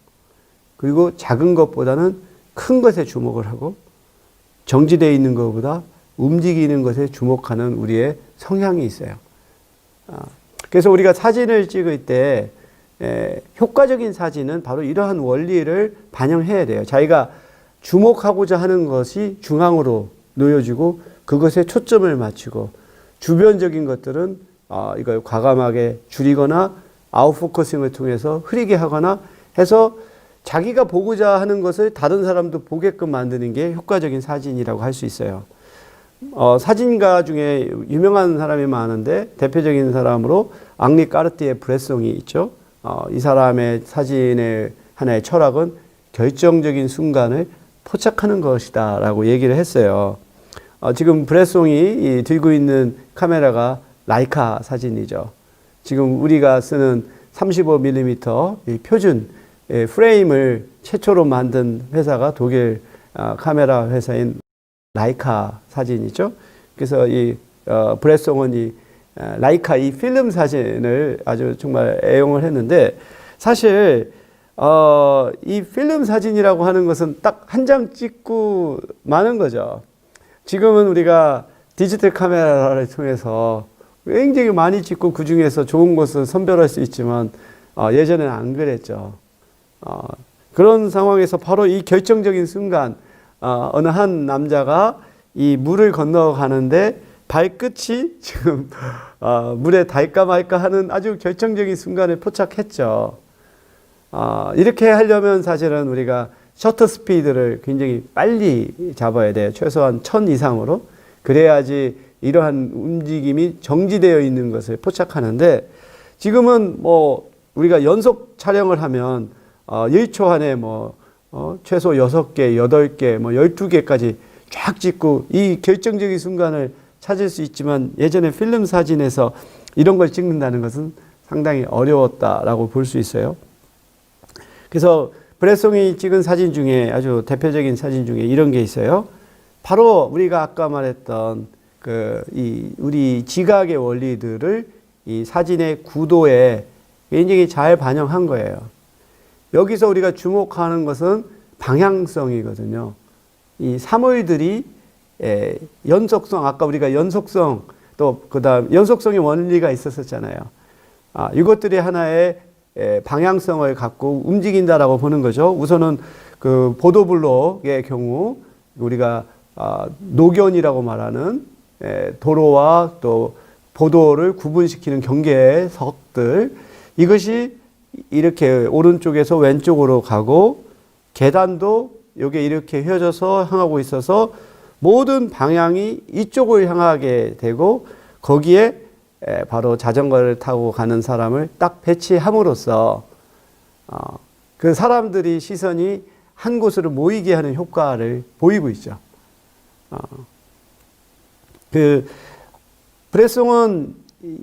그리고 작은 것보다는 큰 것에 주목을 하고 정지되어 있는 것보다 움직이는 것에 주목하는 우리의 성향이 있어요. 그래서 우리가 사진을 찍을 때 효과적인 사진은 바로 이러한 원리를 반영해야 돼요. 자기가 주목하고자 하는 것이 중앙으로 놓여지고 그것에 초점을 맞추고 주변적인 것들은 이걸 과감하게 줄이거나 아웃포커싱을 통해서 흐리게 하거나 해서 자기가 보고자 하는 것을 다른 사람도 보게끔 만드는 게 효과적인 사진이라고 할 수 있어요. 사진가 중에 유명한 사람이 많은데 대표적인 사람으로 앙리 까르띠에 브레송이 있죠. 이 사람의 사진의 하나의 철학은 결정적인 순간을 포착하는 것이다 라고 얘기를 했어요. 지금 브레송이 들고 있는 카메라가 라이카 사진이죠. 지금 우리가 쓰는 35mm 표준 프레임을 최초로 만든 회사가 독일 카메라 회사인 라이카 사진이죠. 그래서 이 브레송은 이 라이카 이 필름 사진을 아주 정말 애용을 했는데 사실 이 필름 사진이라고 하는 것은 딱 한 장 찍고 마는 거죠. 지금은 우리가 디지털 카메라를 통해서 굉장히 많이 찍고 그 중에서 좋은 것을 선별할 수 있지만 예전에는 안 그랬죠. 그런 상황에서 바로 이 결정적인 순간 어느 한 남자가 이 물을 건너가는데 발끝이 지금 물에 닿을까 말까 하는 아주 결정적인 순간을 포착했죠. 이렇게 하려면 사실은 우리가 셔터 스피드를 굉장히 빨리 잡아야 돼요. 최소한 1000 이상으로. 그래야지 이러한 움직임이 정지되어 있는 것을 포착하는데 지금은 뭐 우리가 연속 촬영을 하면 1초 안에 최소 6개, 8개, 12개까지 쫙 찍고 이 결정적인 순간을 찾을 수 있지만 예전에 필름 사진에서 이런 걸 찍는다는 것은 상당히 어려웠다라고 볼 수 있어요. 그래서 브레송이 찍은 사진 중에 아주 대표적인 사진 중에 이런 게 있어요. 바로 우리가 아까 말했던 우리 지각의 원리들을 이 사진의 구도에 굉장히 잘 반영한 거예요. 여기서 우리가 주목하는 것은 방향성이거든요. 이 사물들이 연속성, 아까 우리가 연속성, 또 그다음 연속성의 원리가 있었잖아요. 이것들이 하나의 방향성을 갖고 움직인다라고 보는 거죠. 우선은 그 보도블록의 경우 우리가 노견이라고 말하는 도로와 또 보도를 구분시키는 경계석들, 이것이 이렇게 오른쪽에서 왼쪽으로 가고 계단도 이게 이렇게 휘어져서 향하고 있어서 모든 방향이 이쪽을 향하게 되고 거기에 바로 자전거를 타고 가는 사람을 딱 배치함으로써 그 사람들이 시선이 한 곳으로 모이게 하는 효과를 보이고 있죠. 브레송은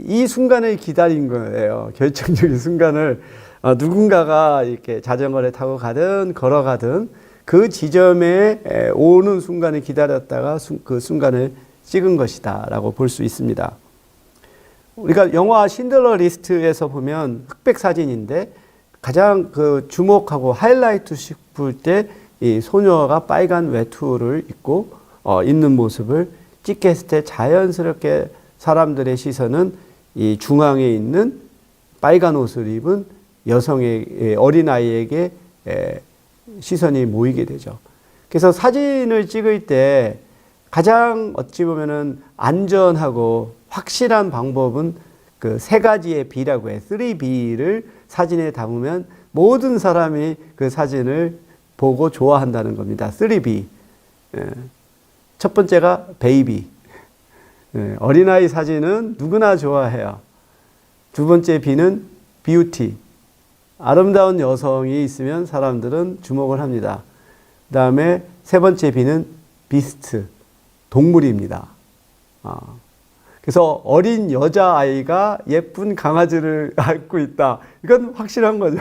이 순간을 기다린 거예요. 결정적인 순간을 누군가가 이렇게 자전거를 타고 가든 걸어가든 그 지점에 오는 순간을 기다렸다가 그 순간을 찍은 것이다 라고 볼 수 있습니다. 우리가 영화 신들러 리스트에서 보면 흑백 사진인데 가장 주목하고 하이라이트 싶을 때 이 소녀가 빨간 외투를 입고 있는 모습을 찍게 했을 때 자연스럽게 사람들의 시선은 이 중앙에 있는 빨간 옷을 입은 여성의 어린아이에게 시선이 모이게 되죠. 그래서 사진을 찍을 때 가장 어찌 보면은 안전하고 확실한 방법은 그 세 가지의 B라고 해. 3B를 사진에 담으면 모든 사람이 그 사진을 보고 좋아한다는 겁니다. 3B. 첫 번째가 베이비. 어린아이 사진은 누구나 좋아해요. 두 번째 B는 뷰티. 아름다운 여성이 있으면 사람들은 주목을 합니다. 그 다음에 세 번째 B는 비스트. 동물입니다. 그래서 어린 여자아이가 예쁜 강아지를 안고 있다. 이건 확실한 거죠.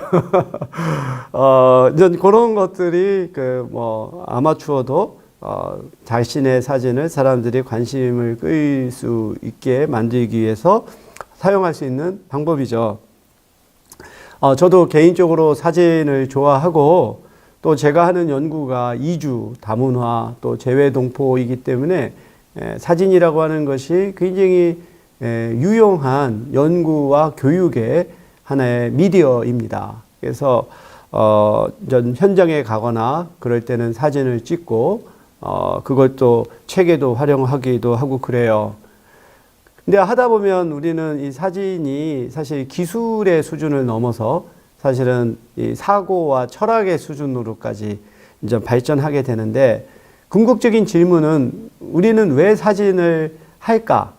그런 것들이 아마추어도 자신의 사진을 사람들이 관심을 끌 수 있게 만들기 위해서 사용할 수 있는 방법이죠. 저도 개인적으로 사진을 좋아하고 또 제가 하는 연구가 이주, 다문화, 또 재외동포이기 때문에 사진이라고 하는 것이 굉장히 유용한 연구와 교육의 하나의 미디어입니다. 그래서 현장에 가거나 그럴 때는 사진을 찍고 그것도 책에도 활용하기도 하고 그래요. 근데 하다 보면 우리는 이 사진이 사실 기술의 수준을 넘어서 사실은 이 사고와 철학의 수준으로까지 이제 발전하게 되는데, 궁극적인 질문은 우리는 왜 사진을 할까?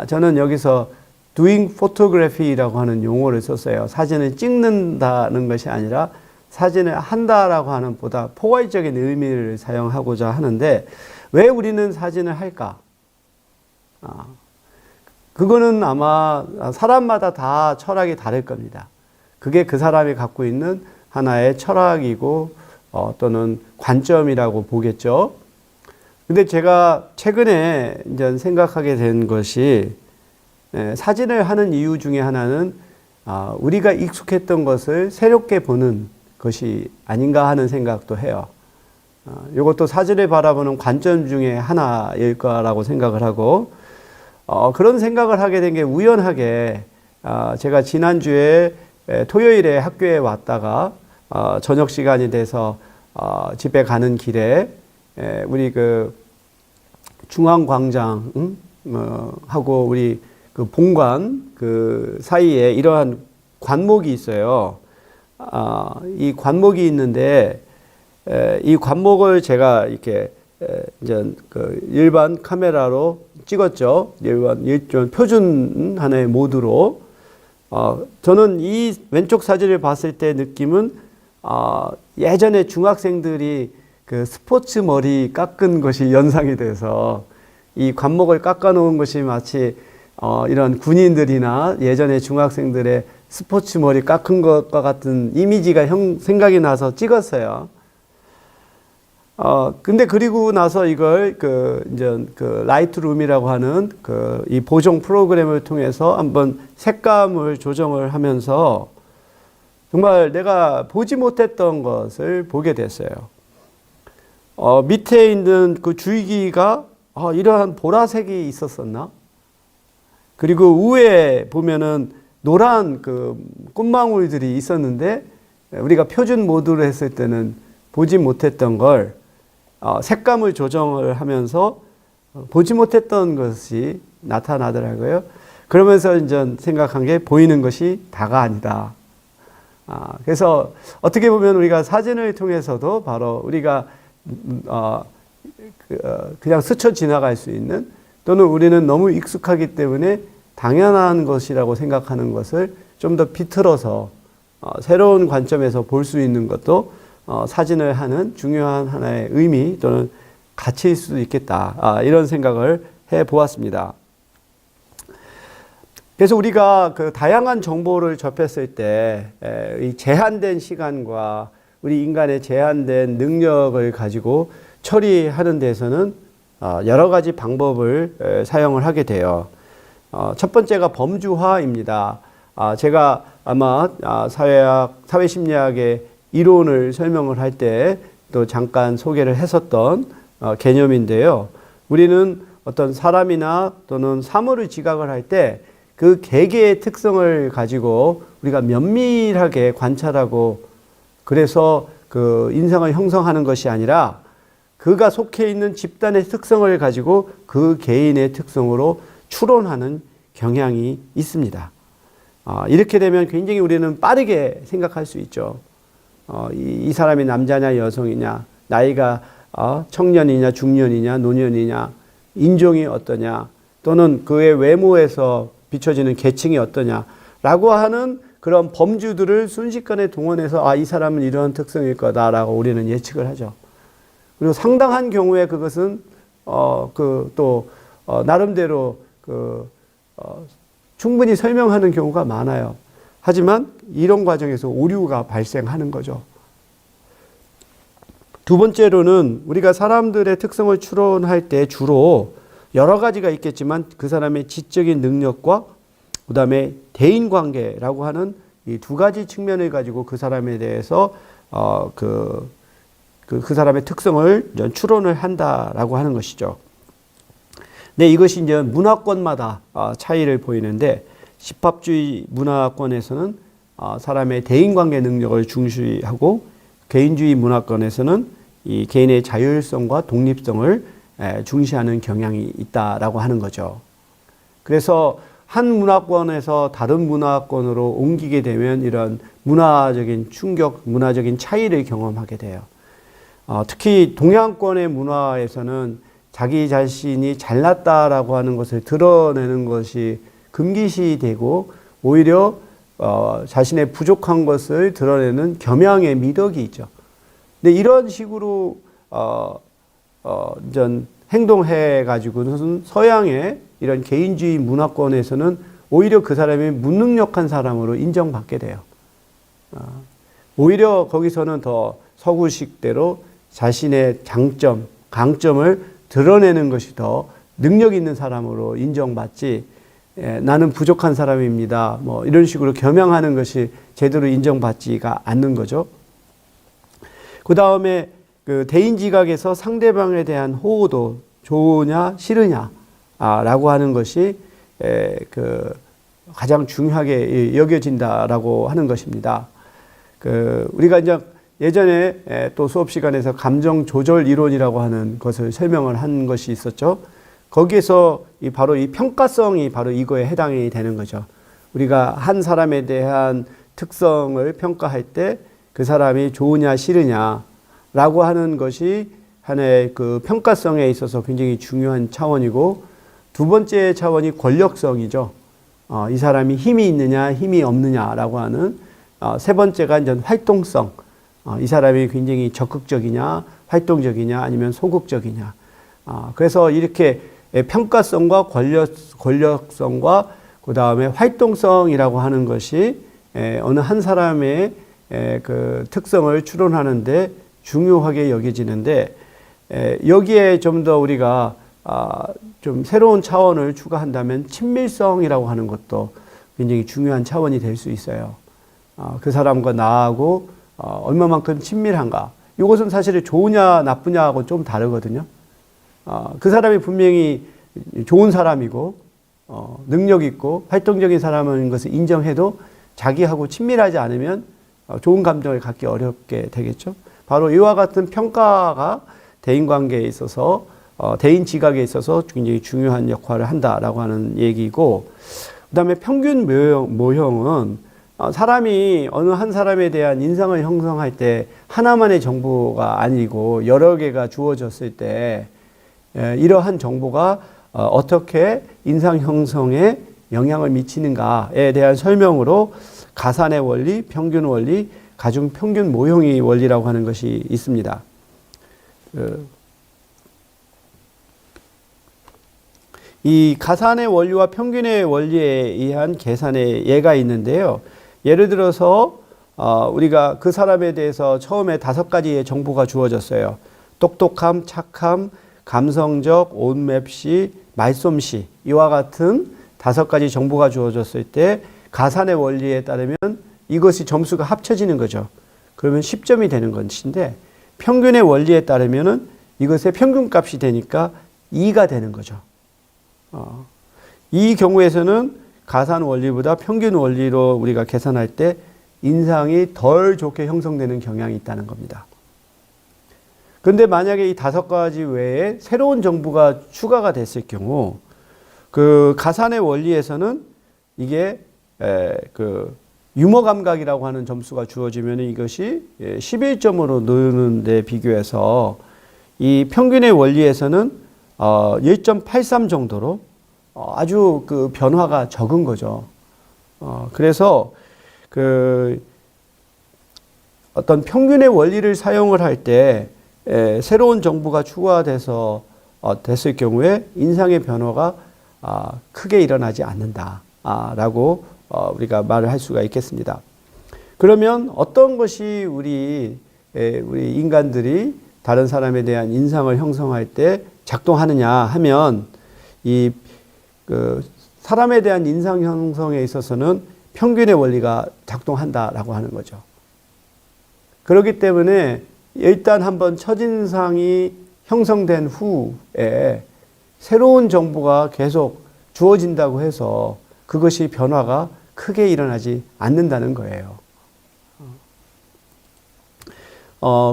저는 여기서 doing photography라고 하는 용어를 썼어요. 사진을 찍는다는 것이 아니라 사진을 한다라고 하는 보다 포괄적인 의미를 사용하고자 하는데, 왜 우리는 사진을 할까? 그거는 아마 사람마다 다 철학이 다를 겁니다. 그게 그 사람이 갖고 있는 하나의 철학이고 또는 관점이라고 보겠죠. 근데 제가 최근에 이제 생각하게 된 것이, 사진을 하는 이유 중에 하나는 우리가 익숙했던 것을 새롭게 보는 것이 아닌가 하는 생각도 해요. 이것도 사진을 바라보는 관점 중에 하나일 거라고 생각을 하고, 그런 생각을 하게 된 게 우연하게 제가 지난주에 토요일에 학교에 왔다가 저녁 시간이 돼서 집에 가는 길에 우리 그 중앙광장 하고 우리 그 본관 그 사이에 이러한 관목이 있어요. 이 관목이 있는데 이 관목을 제가 이렇게 이제 그 일반 카메라로 찍었죠. 일반 표준 하나의 모드로. 저는 이 왼쪽 사진을 봤을 때 느낌은 예전에 중학생들이 그 스포츠 머리 깎은 것이 연상이 돼서 이 관목을 깎아 놓은 것이 마치 이런 군인들이나 예전에 중학생들의 스포츠 머리 깎은 것과 같은 이미지가 생각이 나서 찍었어요. 근데 그리고 나서 이걸 이제 라이트룸이라고 하는 이 보정 프로그램을 통해서 한번 색감을 조정을 하면서 정말 내가 보지 못했던 것을 보게 됐어요. 밑에 있는 그 줄기가 이러한 보라색이 있었었나? 그리고 위에 보면은 노란 꽃망울들이 있었는데 우리가 표준 모드로 했을 때는 보지 못했던 걸 색감을 조정을 하면서 보지 못했던 것이 나타나더라고요. 그러면서 이제 생각한 게 보이는 것이 다가 아니다. 그래서 어떻게 보면 우리가 사진을 통해서도 바로 우리가 그냥 스쳐 지나갈 수 있는, 또는 우리는 너무 익숙하기 때문에 당연한 것이라고 생각하는 것을 좀 더 비틀어서 새로운 관점에서 볼 수 있는 것도 사진을 하는 중요한 하나의 의미 또는 가치일 수도 있겠다. 이런 생각을 해 보았습니다. 그래서 우리가 다양한 정보를 접했을 때 이 제한된 시간과 우리 인간의 제한된 능력을 가지고 처리하는 데서는 여러 가지 방법을 사용을 하게 돼요. 첫 번째가 범주화입니다. 제가 아마 사회심리학의 이론을 설명을 할 때 또 잠깐 소개를 했었던 개념인데요. 우리는 어떤 사람이나 또는 사물을 지각을 할 때 그 개개의 특성을 가지고 우리가 면밀하게 관찰하고, 그래서 그 인상을 형성하는 것이 아니라 그가 속해 있는 집단의 특성을 가지고 그 개인의 특성으로 추론하는 경향이 있습니다. 이렇게 되면 굉장히 우리는 빠르게 생각할 수 있죠. 이 사람이 남자냐 여성이냐, 나이가 청년이냐 중년이냐 노년이냐, 인종이 어떠냐, 또는 그의 외모에서 비춰지는 계층이 어떠냐라고 하는 그런 범주들을 순식간에 동원해서 이 사람은 이런 특성일 거다라고 우리는 예측을 하죠. 그리고 상당한 경우에 그것은 나름대로 충분히 설명하는 경우가 많아요. 하지만 이런 과정에서 오류가 발생하는 거죠. 두 번째로는 우리가 사람들의 특성을 추론할 때 주로 여러 가지가 있겠지만 그 사람의 지적인 능력과 그 다음에 대인관계라고 하는 이 두 가지 측면을 가지고 그 사람에 대해서 그 사람의 특성을 추론을 한다라고 하는 것이죠. 네, 이것이 이제 문화권마다 차이를 보이는데, 집합주의 문화권에서는 사람의 대인관계 능력을 중시하고, 개인주의 문화권에서는 이 개인의 자율성과 독립성을 중시하는 경향이 있다라고 하는 거죠. 그래서 한 문화권에서 다른 문화권으로 옮기게 되면 이런 문화적인 충격, 문화적인 차이를 경험하게 돼요. 특히 동양권의 문화에서는 자기 자신이 잘났다라고 하는 것을 드러내는 것이 금기시되고, 오히려 자신의 부족한 것을 드러내는 겸양의 미덕이 있죠. 근데 이런 식으로 행동해 가지고는 서양의 이런 개인주의 문화권에서는 오히려 그 사람이 무능력한 사람으로 인정받게 돼요. 오히려 거기서는 더 서구식대로 자신의 장점, 강점을 드러내는 것이 더 능력 있는 사람으로 인정받지, 나는 부족한 사람입니다, 이런 식으로 겸양하는 것이 제대로 인정받지가 않는 거죠. 그 다음에 대인지각에서 상대방에 대한 호호도 좋으냐 싫으냐 라고 하는 것이 가장 중요하게 여겨진다라고 하는 것입니다. 우리가 이제 예전에 또 수업 시간에서 감정 조절 이론이라고 하는 것을 설명을 한 것이 있었죠. 거기에서 바로 이 평가성이 바로 이거에 해당이 되는 거죠. 우리가 한 사람에 대한 특성을 평가할 때 그 사람이 좋으냐 싫으냐 라고 하는 것이 하나의 평가성에 있어서 굉장히 중요한 차원이고, 두 번째 차원이 권력성이죠. 이 사람이 힘이 있느냐 힘이 없느냐라고 하는, 세 번째가 이제 활동성, 이 사람이 굉장히 적극적이냐 활동적이냐 아니면 소극적이냐. 그래서 이렇게 평가성과 권력성과 그 다음에 활동성이라고 하는 것이 어느 한 사람의 그 특성을 추론하는데 중요하게 여겨지는데, 여기에 좀 더 우리가 좀 새로운 차원을 추가한다면 친밀성이라고 하는 것도 굉장히 중요한 차원이 될 수 있어요. 그 사람과 나하고 얼마만큼 친밀한가. 이것은 사실 좋으냐 나쁘냐하고 좀 다르거든요. 그 사람이 분명히 좋은 사람이고 능력 있고 활동적인 사람인 것을 인정해도 자기하고 친밀하지 않으면 좋은 감정을 갖기 어렵게 되겠죠. 바로 이와 같은 평가가 대인관계에 있어서 대인 지각에 있어서 굉장히 중요한 역할을 한다라고 하는 얘기고, 그다음에 평균 모형은 사람이 어느 한 사람에 대한 인상을 형성할 때 하나만의 정보가 아니고 여러 개가 주어졌을 때 이러한 정보가 어떻게 인상 형성에 영향을 미치는가에 대한 설명으로 가산의 원리, 평균 원리, 가중 평균 모형의 원리라고 하는 것이 있습니다. 이 가산의 원리와 평균의 원리에 의한 계산의 예가 있는데요. 예를 들어서 우리가 그 사람에 대해서 처음에 5가지의 정보가 주어졌어요. 똑똑함, 착함, 감성적, 옷맵시, 말솜씨, 이와 같은 5가지 정보가 주어졌을 때 가산의 원리에 따르면 이것이 점수가 합쳐지는 거죠. 그러면 10점이 되는 것인데, 평균의 원리에 따르면 이것의 평균값이 되니까 2가 되는 거죠. 이 경우에서는 가산 원리보다 평균 원리로 우리가 계산할 때 인상이 덜 좋게 형성되는 경향이 있다는 겁니다. 그런데 만약에 이 5가지 외에 새로운 정보가 추가가 됐을 경우, 그 가산의 원리에서는 이게 그 유머 감각이라고 하는 점수가 주어지면 이것이 11점으로 느는 데 비교해서 이 평균의 원리에서는 1.83 정도로 아주 그 변화가 적은 거죠. 그래서 그 어떤 평균의 원리를 사용을 할 때 새로운 정보가 추가돼서 됐을 경우에 인상의 변화가 크게 일어나지 않는다라고 우리가 말을 할 수가 있겠습니다. 그러면 어떤 것이 우리 인간들이 다른 사람에 대한 인상을 형성할 때 작동하느냐 하면, 그 사람에 대한 인상 형성에 있어서는 평균의 원리가 작동한다라고 하는 거죠. 그렇기 때문에 일단 한번 첫인상이 형성된 후에 새로운 정보가 계속 주어진다고 해서 그것이 변화가 크게 일어나지 않는다는 거예요.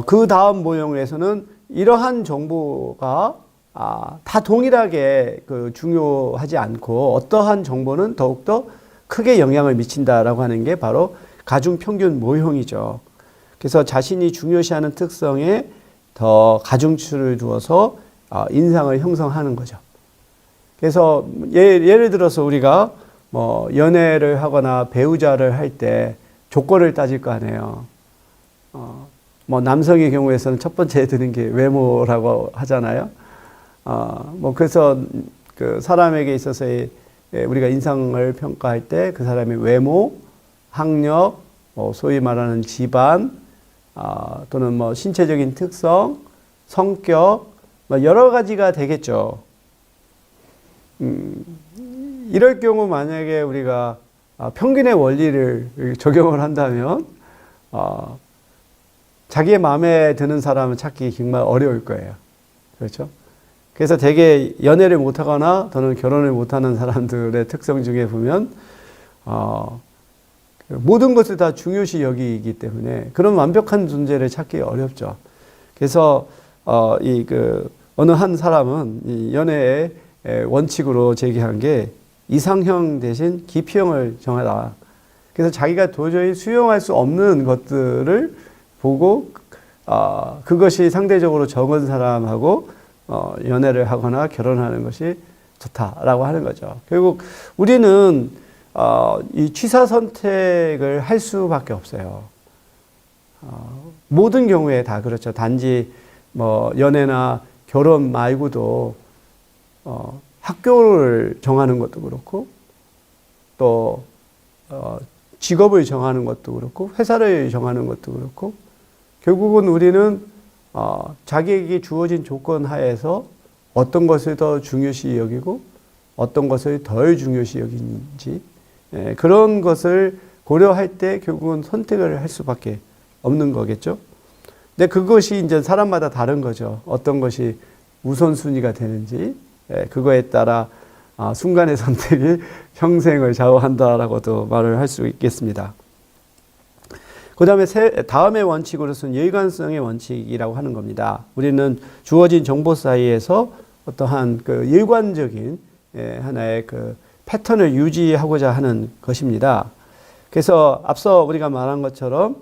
그 다음 모형에서는 이러한 정보가 다 동일하게 중요하지 않고 어떠한 정보는 더욱더 크게 영향을 미친다라고 하는 게 바로 가중평균 모형이죠. 그래서 자신이 중요시하는 특성에 더 가중치를 두어서 인상을 형성하는 거죠. 그래서 예를 들어서 우리가 뭐 연애를 하거나 배우자를 할 때 조건을 따질 거 아니에요. 뭐 남성의 경우에서는 첫 번째 드는 게 외모라고 하잖아요. 뭐 그래서 그 사람에게 있어서의 우리가 인상을 평가할 때 그 사람의 외모, 학력, 소위 말하는 집안, 또는 뭐 신체적인 특성, 성격, 뭐 여러 가지가 되겠죠. 이럴 경우 만약에 우리가 평균의 원리를 적용을 한다면 자기의 마음에 드는 사람을 찾기 정말 어려울 거예요. 그렇죠? 그래서 되게 연애를 못하거나 또는 결혼을 못하는 사람들의 특성 중에 보면 모든 것을 다 중요시 여기기 때문에 그런 완벽한 존재를 찾기 어렵죠. 그래서 어느 한 사람은 이 연애의 원칙으로 제기한 게 이상형 대신 기피형을 정하라. 그래서 자기가 도저히 수용할 수 없는 것들을 보고 그것이 상대적으로 적은 사람하고 연애를 하거나 결혼하는 것이 좋다라고 하는 거죠. 결국 우리는 이 취사 선택을 할 수밖에 없어요. 모든 경우에 다 그렇죠. 단지 뭐 연애나 결혼 말고도 학교를 정하는 것도 그렇고 또 직업을 정하는 것도 그렇고 회사를 정하는 것도 그렇고 결국은 우리는 자기에게 주어진 조건 하에서 어떤 것을 더 중요시 여기고 어떤 것을 덜 중요시 여기는지 그런 것을 고려할 때 결국은 선택을 할 수밖에 없는 거겠죠. 근데 그것이 이제 사람마다 다른 거죠. 어떤 것이 우선순위가 되는지 그거에 따라 순간의 선택이 평생을 좌우한다라고도 말을 할 수 있겠습니다. 그 다음의 원칙으로서는 일관성의 원칙이라고 하는 겁니다. 우리는 주어진 정보 사이에서 어떠한 그 일관적인 하나의 그 패턴을 유지하고자 하는 것입니다. 그래서 앞서 우리가 말한 것처럼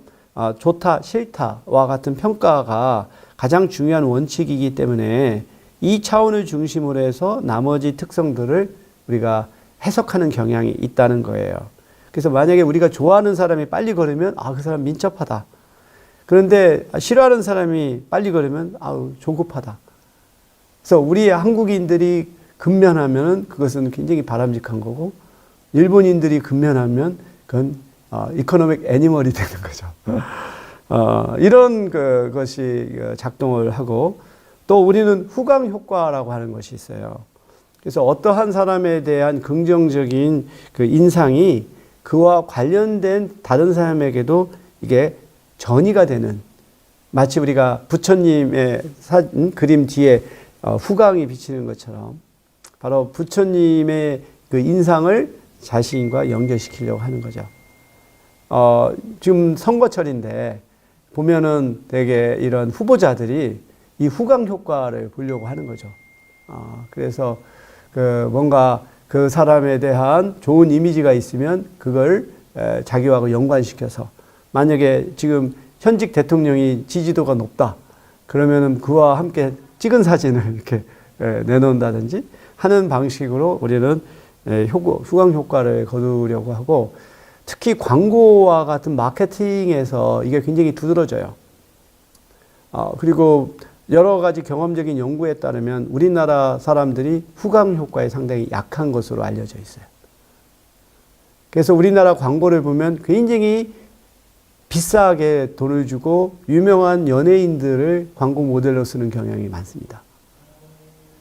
좋다, 싫다와 같은 평가가 가장 중요한 원칙이기 때문에 이 차원을 중심으로 해서 나머지 특성들을 우리가 해석하는 경향이 있다는 거예요. 그래서 만약에 우리가 좋아하는 사람이 빨리 걸으면 그 사람 민첩하다. 그런데 싫어하는 사람이 빨리 걸으면 조급하다. 그래서 우리 한국인들이 근면하면 그것은 굉장히 바람직한 거고 일본인들이 근면하면 그건 이코노믹 애니멀이 되는 거죠. 이런 것이 작동을 하고 또 우리는 후광 효과라고 하는 것이 있어요. 그래서 어떠한 사람에 대한 긍정적인 그 인상이 그와 관련된 다른 사람에게도 이게 전이가 되는 마치 우리가 부처님의 그림 뒤에 후광이 비치는 것처럼 바로 부처님의 그 인상을 자신과 연결시키려고 하는 거죠. 지금 선거철인데 보면은 되게 이런 후보자들이 이 후광 효과를 보려고 하는 거죠. 그래서 뭔가 그 사람에 대한 좋은 이미지가 있으면 그걸 자기와 연관시켜서 만약에 지금 현직 대통령이 지지도가 높다 그러면은 그와 함께 찍은 사진을 이렇게 내놓는다든지 하는 방식으로 우리는 후광 효과를 거두려고 하고 특히 광고와 같은 마케팅에서 이게 굉장히 두드러져요. 그리고 여러 가지 경험적인 연구에 따르면 우리나라 사람들이 후광 효과에 상당히 약한 것으로 알려져 있어요. 그래서 우리나라 광고를 보면 굉장히 비싸게 돈을 주고 유명한 연예인들을 광고 모델로 쓰는 경향이 많습니다.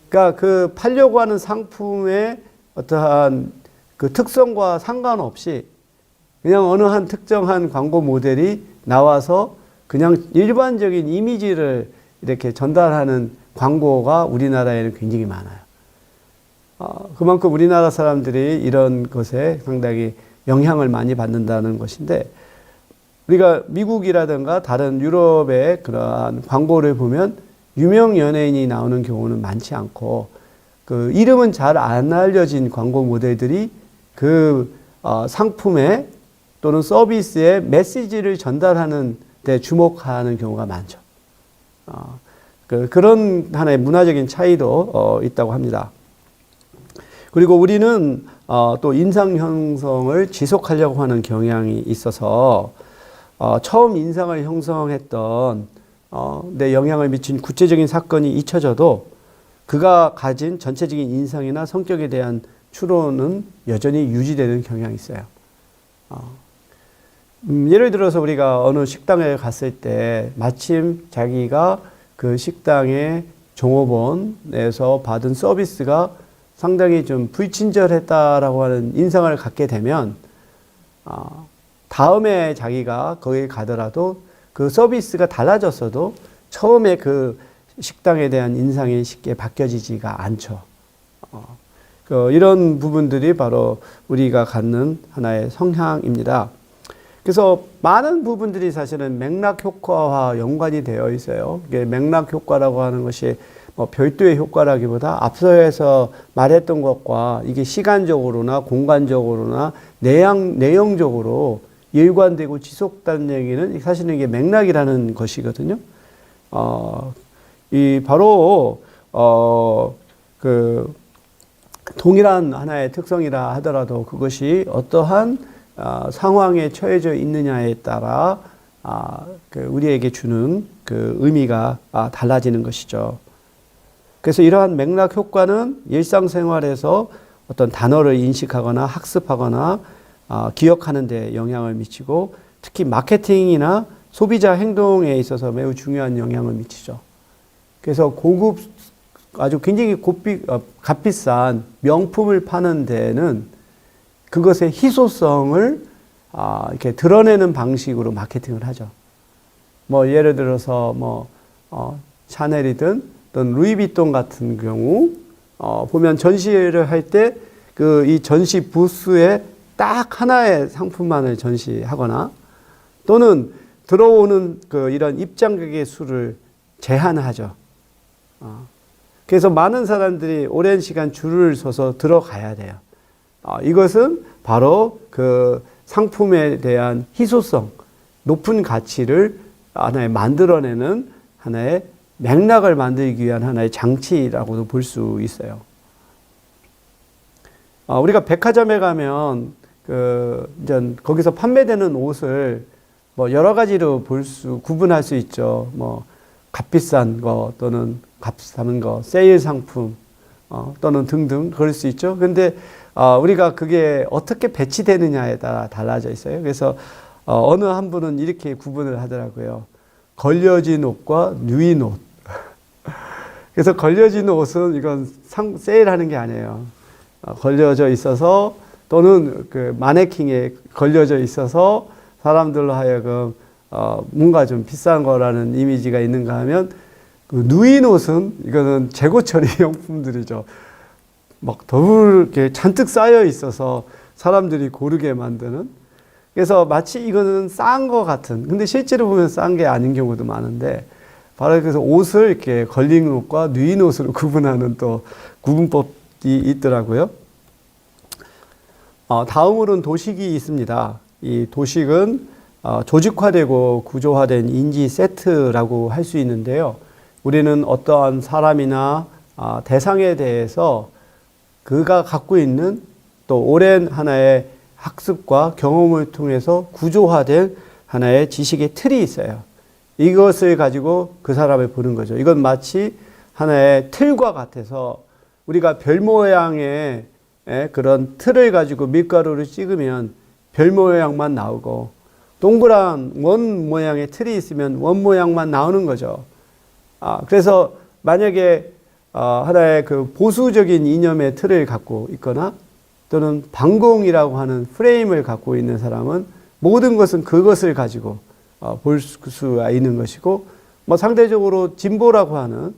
그러니까 그 팔려고 하는 상품의 어떠한 그 특성과 상관없이 그냥 어느 한 특정한 광고 모델이 나와서 그냥 일반적인 이미지를 이렇게 전달하는 광고가 우리나라에는 굉장히 많아요. 그만큼 우리나라 사람들이 이런 것에 상당히 영향을 많이 받는다는 것인데 우리가 미국이라든가 다른 유럽의 그러한 광고를 보면 유명 연예인이 나오는 경우는 많지 않고 그 이름은 잘 안 알려진 광고 모델들이 그 상품에 또는 서비스의 메시지를 전달하는 데 주목하는 경우가 많죠. 그런 하나의 문화적인 차이도 있다고 합니다. 그리고 우리는 또 인상 형성을 지속하려고 하는 경향이 있어서 처음 인상을 형성했던 내 영향을 미친 구체적인 사건이 잊혀져도 그가 가진 전체적인 인상이나 성격에 대한 추론은 여전히 유지되는 경향이 있어요. 예를 들어서 우리가 어느 식당에 갔을 때 마침 자기가 그 식당의 종업원에서 받은 서비스가 상당히 좀 불친절했다라고 하는 인상을 갖게 되면 다음에 자기가 거기에 가더라도 그 서비스가 달라졌어도 처음에 그 식당에 대한 인상이 쉽게 바뀌어지지가 않죠. 이런 부분들이 바로 우리가 갖는 하나의 성향입니다. 그래서 많은 부분들이 사실은 맥락 효과와 연관이 되어 있어요. 이게 맥락 효과라고 하는 것이 별도의 효과라기보다 앞서서 말했던 것과 이게 시간적으로나 공간적으로나 내용적으로 일관되고 지속되는 얘기는 사실은 이게 맥락이라는 것이거든요. 바로 그 동일한 하나의 특성이라 하더라도 그것이 어떠한 상황에 처해져 있느냐에 따라 우리에게 주는 그 의미가 달라지는 것이죠. 그래서 이러한 맥락 효과는 일상생활에서 어떤 단어를 인식하거나 학습하거나 기억하는 데 영향을 미치고 특히 마케팅이나 소비자 행동에 있어서 매우 중요한 영향을 미치죠. 그래서 고급 아주 굉장히 값비싼 명품을 파는 데는 그것의 희소성을 이렇게 드러내는 방식으로 마케팅을 하죠. 뭐 예를 들어서 샤넬이든 또는 루이비통 같은 경우 보면 전시회를 할 때 이 전시 부스에 딱 하나의 상품만을 전시하거나 또는 들어오는 이런 입장객의 수를 제한하죠. 그래서 많은 사람들이 오랜 시간 줄을 서서 들어가야 돼요. 이것은 바로 그 상품에 대한 희소성, 높은 가치를 하나의 만들어내는 하나의 맥락을 만들기 위한 하나의 장치라고도 볼 수 있어요. 우리가 백화점에 가면 이제 거기서 판매되는 옷을 여러 가지로 구분할 수 있죠. 값비싼 거 또는 값싸는 거, 세일 상품 또는 등등 그럴 수 있죠. 근데 우리가 그게 어떻게 배치되느냐에 따라 달라져 있어요. 그래서 어느 한 분은 이렇게 구분을 하더라고요. 걸려진 옷과 누인 옷. 그래서 걸려진 옷은 이건 세일하는 게 아니에요. 걸려져 있어서 또는 그 마네킹에 걸려져 있어서 사람들로 하여금 뭔가 좀 비싼 거라는 이미지가 있는가 하면 그 누인 옷은 이거는 재고 처리 용품들이죠. 막 더럽게 잔뜩 쌓여 있어서 사람들이 고르게 만드는. 그래서 마치 이거는 싼 거 같은. 근데 실제로 보면 싼 게 아닌 경우도 많은데 바로 그래서 옷을 이렇게 걸린 옷과 누인 옷으로 구분하는 또 구분법이 있더라고요. 다음으로는 도식이 있습니다. 이 도식은 조직화되고 구조화된 인지 세트라고 할 수 있는데요. 우리는 어떠한 사람이나 대상에 대해서 그가 갖고 있는 또 오랜 하나의 학습과 경험을 통해서 구조화된 하나의 지식의 틀이 있어요. 이것을 가지고 그 사람을 보는 거죠. 이건 마치 하나의 틀과 같아서 우리가 별 모양의 그런 틀을 가지고 밀가루를 찍으면 별 모양만 나오고 동그란 원 모양의 틀이 있으면 원 모양만 나오는 거죠. 그래서 만약에 하나의 그 보수적인 이념의 틀을 갖고 있거나 또는 반공이라고 하는 프레임을 갖고 있는 사람은 모든 것은 그것을 가지고 볼 수가 있는 것이고 상대적으로 진보라고 하는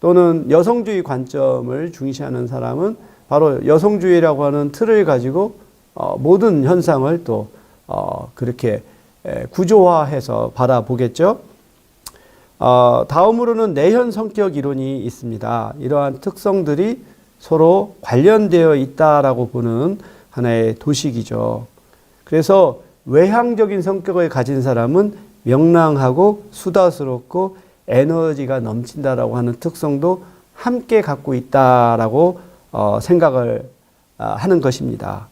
또는 여성주의 관점을 중시하는 사람은 바로 여성주의라고 하는 틀을 가지고 모든 현상을 또 그렇게 구조화해서 바라보겠죠. 다음으로는 내현 성격 이론이 있습니다. 이러한 특성들이 서로 관련되어 있다라고 보는 하나의 도식이죠. 그래서 외향적인 성격을 가진 사람은 명랑하고 수다스럽고 에너지가 넘친다라고 하는 특성도 함께 갖고 있다라고 생각을 하는 것입니다.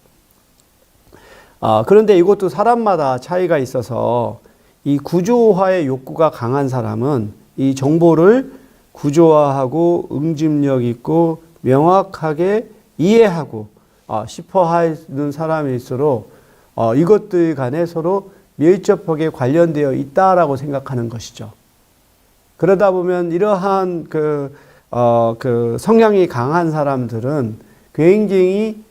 그런데 이것도 사람마다 차이가 있어서 이 구조화의 욕구가 강한 사람은 이 정보를 구조화하고 응집력 있고 명확하게 이해하고 싶어 하는 사람일수록 이것들 간에 서로 밀접하게 관련되어 있다라고 생각하는 것이죠. 그러다 보면 이러한 그 성향이 강한 사람들은 굉장히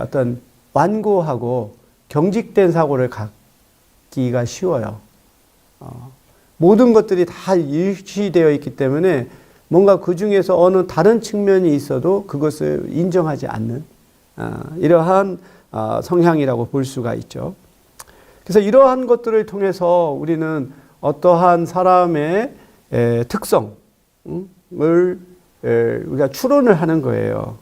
어떤 완고하고 경직된 사고를 갖기가 쉬워요. 모든 것들이 다 일치되어 있기 때문에 뭔가 그 중에서 어느 다른 측면이 있어도 그것을 인정하지 않는 이러한 성향이라고 볼 수가 있죠. 그래서 이러한 것들을 통해서 우리는 어떠한 사람의 특성을 우리가 추론을 하는 거예요.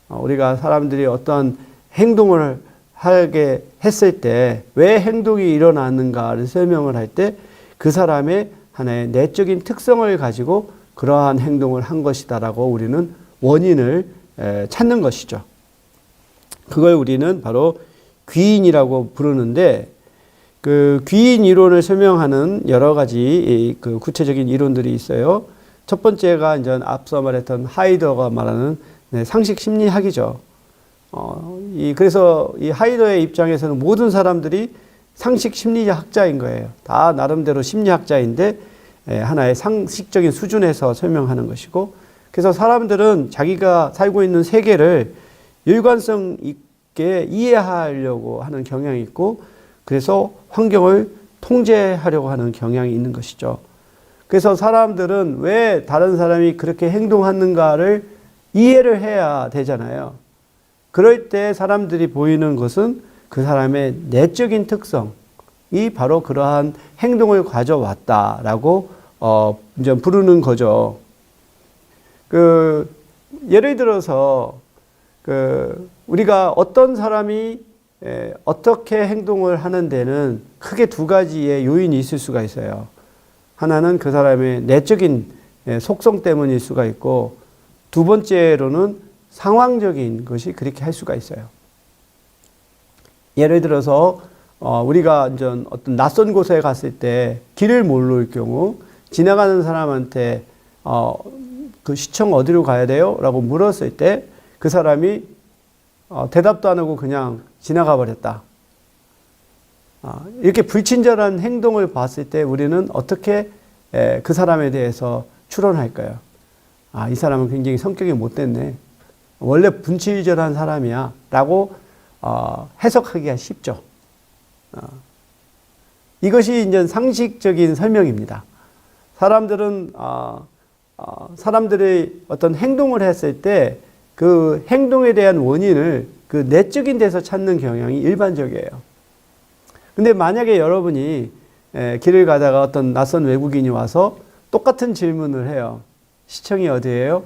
우리가 사람들이 어떤 행동을 하게 했을 때 왜 행동이 일어나는가를 설명을 할 때 그 사람의 하나의 내적인 특성을 가지고 그러한 행동을 한 것이다라고 우리는 원인을 찾는 것이죠. 그걸 우리는 바로 귀인이라고 부르는데 그 귀인 이론을 설명하는 여러 가지 그 구체적인 이론들이 있어요. 첫 번째가 이제 앞서 말했던 하이더가 말하는 상식 심리학이죠. 그래서 이 하이더의 입장에서는 모든 사람들이 상식 심리학 학자인 거예요. 다 나름대로 심리학자인데 하나의 상식적인 수준에서 설명하는 것이고, 그래서 사람들은 자기가 살고 있는 세계를 일관성 있게 이해하려고 하는 경향이 있고, 그래서 환경을 통제하려고 하는 경향이 있는 것이죠. 그래서 사람들은 왜 다른 사람이 그렇게 행동하는가를 이해를 해야 되잖아요. 그럴 때 사람들이 보이는 것은 그 사람의 내적인 특성이 바로 그러한 행동을 가져왔다라고 이제 부르는 거죠. 예를 들어서 우리가 어떤 사람이 어떻게 행동을 하는 데는 크게 두 가지의 요인이 있을 수가 있어요. 하나는 그 사람의 내적인 속성 때문일 수가 있고, 두 번째로는 상황적인 것이 그렇게 할 수가 있어요. 예를 들어서 우리가 어떤 낯선 곳에 갔을 때 길을 모를 경우 지나가는 사람한테 그 시청 어디로 가야 돼요? 라고 물었을 때 그 사람이 대답도 안 하고 그냥 지나가 버렸다. 이렇게 불친절한 행동을 봤을 때 우리는 어떻게 그 사람에 대해서 추론할까요? 이 사람은 굉장히 성격이 못됐네. 원래 분칠절한 사람이야. 라고 해석하기가 쉽죠. 이것이 이제 상식적인 설명입니다. 사람들은 사람들이 어떤 행동을 했을 때 그 행동에 대한 원인을 그 내적인 데서 찾는 경향이 일반적이에요. 근데 만약에 여러분이 길을 가다가 어떤 낯선 외국인이 와서 똑같은 질문을 해요. 시청이 어디예요?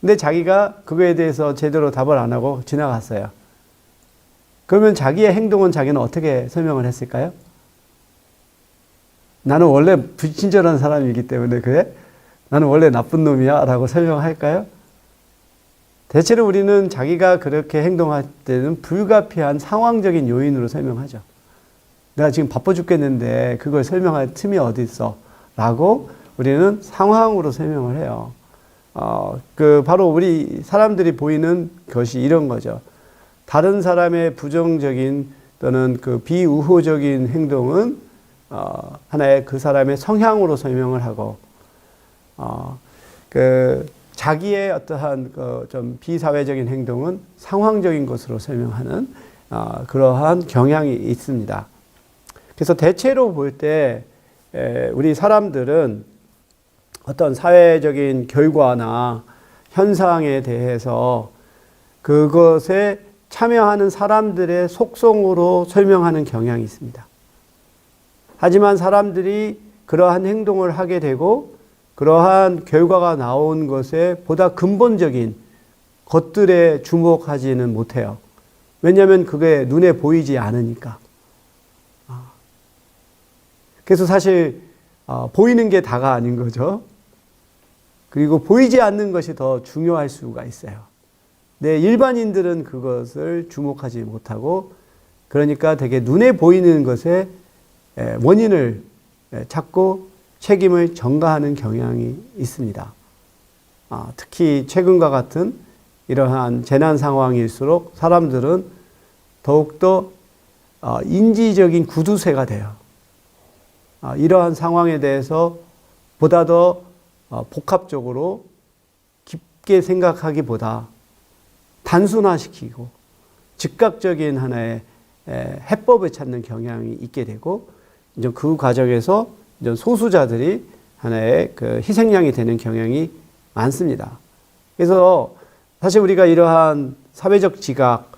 근데 자기가 그거에 대해서 제대로 답을 안 하고 지나갔어요. 그러면 자기의 행동은 자기는 어떻게 설명을 했을까요? 나는 원래 불친절한 사람이기 때문에 그래? 나는 원래 나쁜 놈이야? 라고 설명할까요? 대체로 우리는 자기가 그렇게 행동할 때는 불가피한 상황적인 요인으로 설명하죠. 내가 지금 바빠 죽겠는데 그걸 설명할 틈이 어디 있어? 라고 우리는 상황으로 설명을 해요. 바로 우리 사람들이 보이는 것이 이런 거죠. 다른 사람의 부정적인 또는 그 비우호적인 행동은 하나의 그 사람의 성향으로 설명을 하고, 자기의 어떠한 좀 비사회적인 행동은 상황적인 것으로 설명하는 그러한 경향이 있습니다. 그래서 대체로 볼 때 우리 사람들은 어떤 사회적인 결과나 현상에 대해서 그것에 참여하는 사람들의 속성으로 설명하는 경향이 있습니다. 하지만 사람들이 그러한 행동을 하게 되고 그러한 결과가 나온 것에 보다 근본적인 것들에 주목하지는 못해요. 왜냐하면 그게 눈에 보이지 않으니까. 그래서 사실 보이는 게 다가 아닌 거죠. 그리고 보이지 않는 것이 더 중요할 수가 있어요. 네, 일반인들은 그것을 주목하지 못하고, 그러니까 되게 눈에 보이는 것에 원인을 찾고 책임을 전가하는 경향이 있습니다. 특히 최근과 같은 이러한 재난 상황일수록 사람들은 더욱더 인지적인 구두쇠가 돼요. 이러한 상황에 대해서 보다 더 복합적으로 깊게 생각하기보다 단순화시키고 즉각적인 하나의 해법을 찾는 경향이 있게 되고, 이제 그 과정에서 이제 소수자들이 하나의 그 희생양이 되는 경향이 많습니다. 그래서 사실 우리가 이러한 사회적 지각,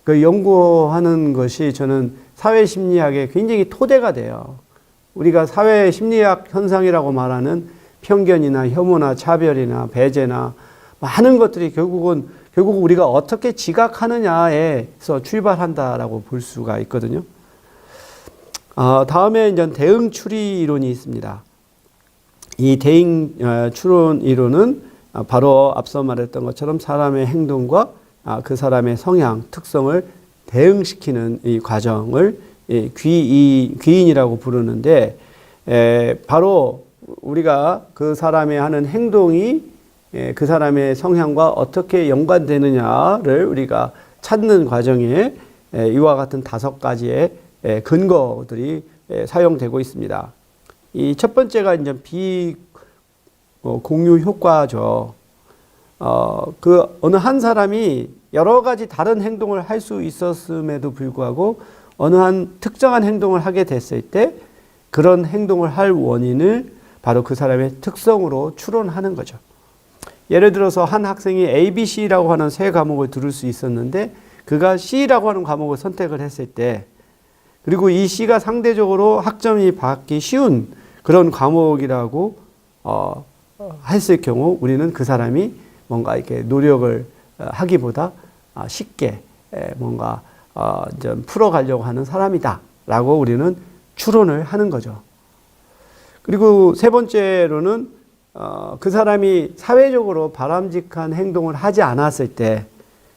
연구하는 것이 저는 사회심리학의 굉장히 토대가 돼요. 우리가 사회심리학 현상이라고 말하는 편견이나 혐오나 차별이나 배제나 많은 것들이 결국 우리가 어떻게 지각하느냐에서 출발한다라고 볼 수가 있거든요. 다음에 이제 대응 추리 이론이 있습니다. 이 대응 추론 이론은 바로 앞서 말했던 것처럼 사람의 행동과 그 사람의 성향, 특성을 대응시키는 이 과정을 귀인이라고 부르는데, 바로 우리가 그 사람의 하는 행동이 그 사람의 성향과 어떻게 연관되느냐를 우리가 찾는 과정에 이와 같은 5가지의 근거들이 사용되고 있습니다. 이 첫 번째가 이제 비공유 효과죠. 그 어느 한 사람이 여러 가지 다른 행동을 할 수 있었음에도 불구하고 어느 한 특정한 행동을 하게 됐을 때 그런 행동을 할 원인을 바로 그 사람의 특성으로 추론하는 거죠. 예를 들어서 한 학생이 A, B, C라고 하는 세 과목을 들을 수 있었는데 그가 C라고 하는 과목을 선택을 했을 때 그리고 이 C가 상대적으로 학점이 받기 쉬운 그런 과목이라고 했을 경우 우리는 그 사람이 뭔가 이렇게 노력을 하기보다 쉽게 뭔가 좀 풀어가려고 하는 사람이다라고 우리는 추론을 하는 거죠. 그리고 세 번째로는 그 사람이 사회적으로 바람직한 행동을 하지 않았을 때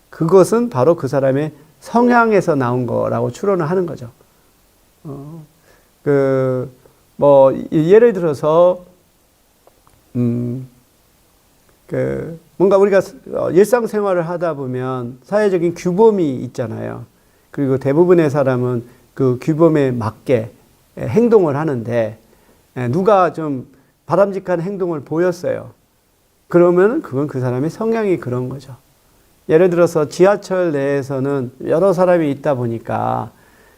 그것은 바로 그 사람의 성향에서 나온 거라고 추론을 하는 거죠. 예를 들어서 뭔가 우리가 일상생활을 하다 보면 사회적인 규범이 있잖아요. 그리고 대부분의 사람은 그 규범에 맞게 행동을 하는데 누가 좀 바람직한 행동을 보였어요. 그러면 그건 그 사람의 성향이 그런 거죠. 예를 들어서 지하철 내에서는 여러 사람이 있다 보니까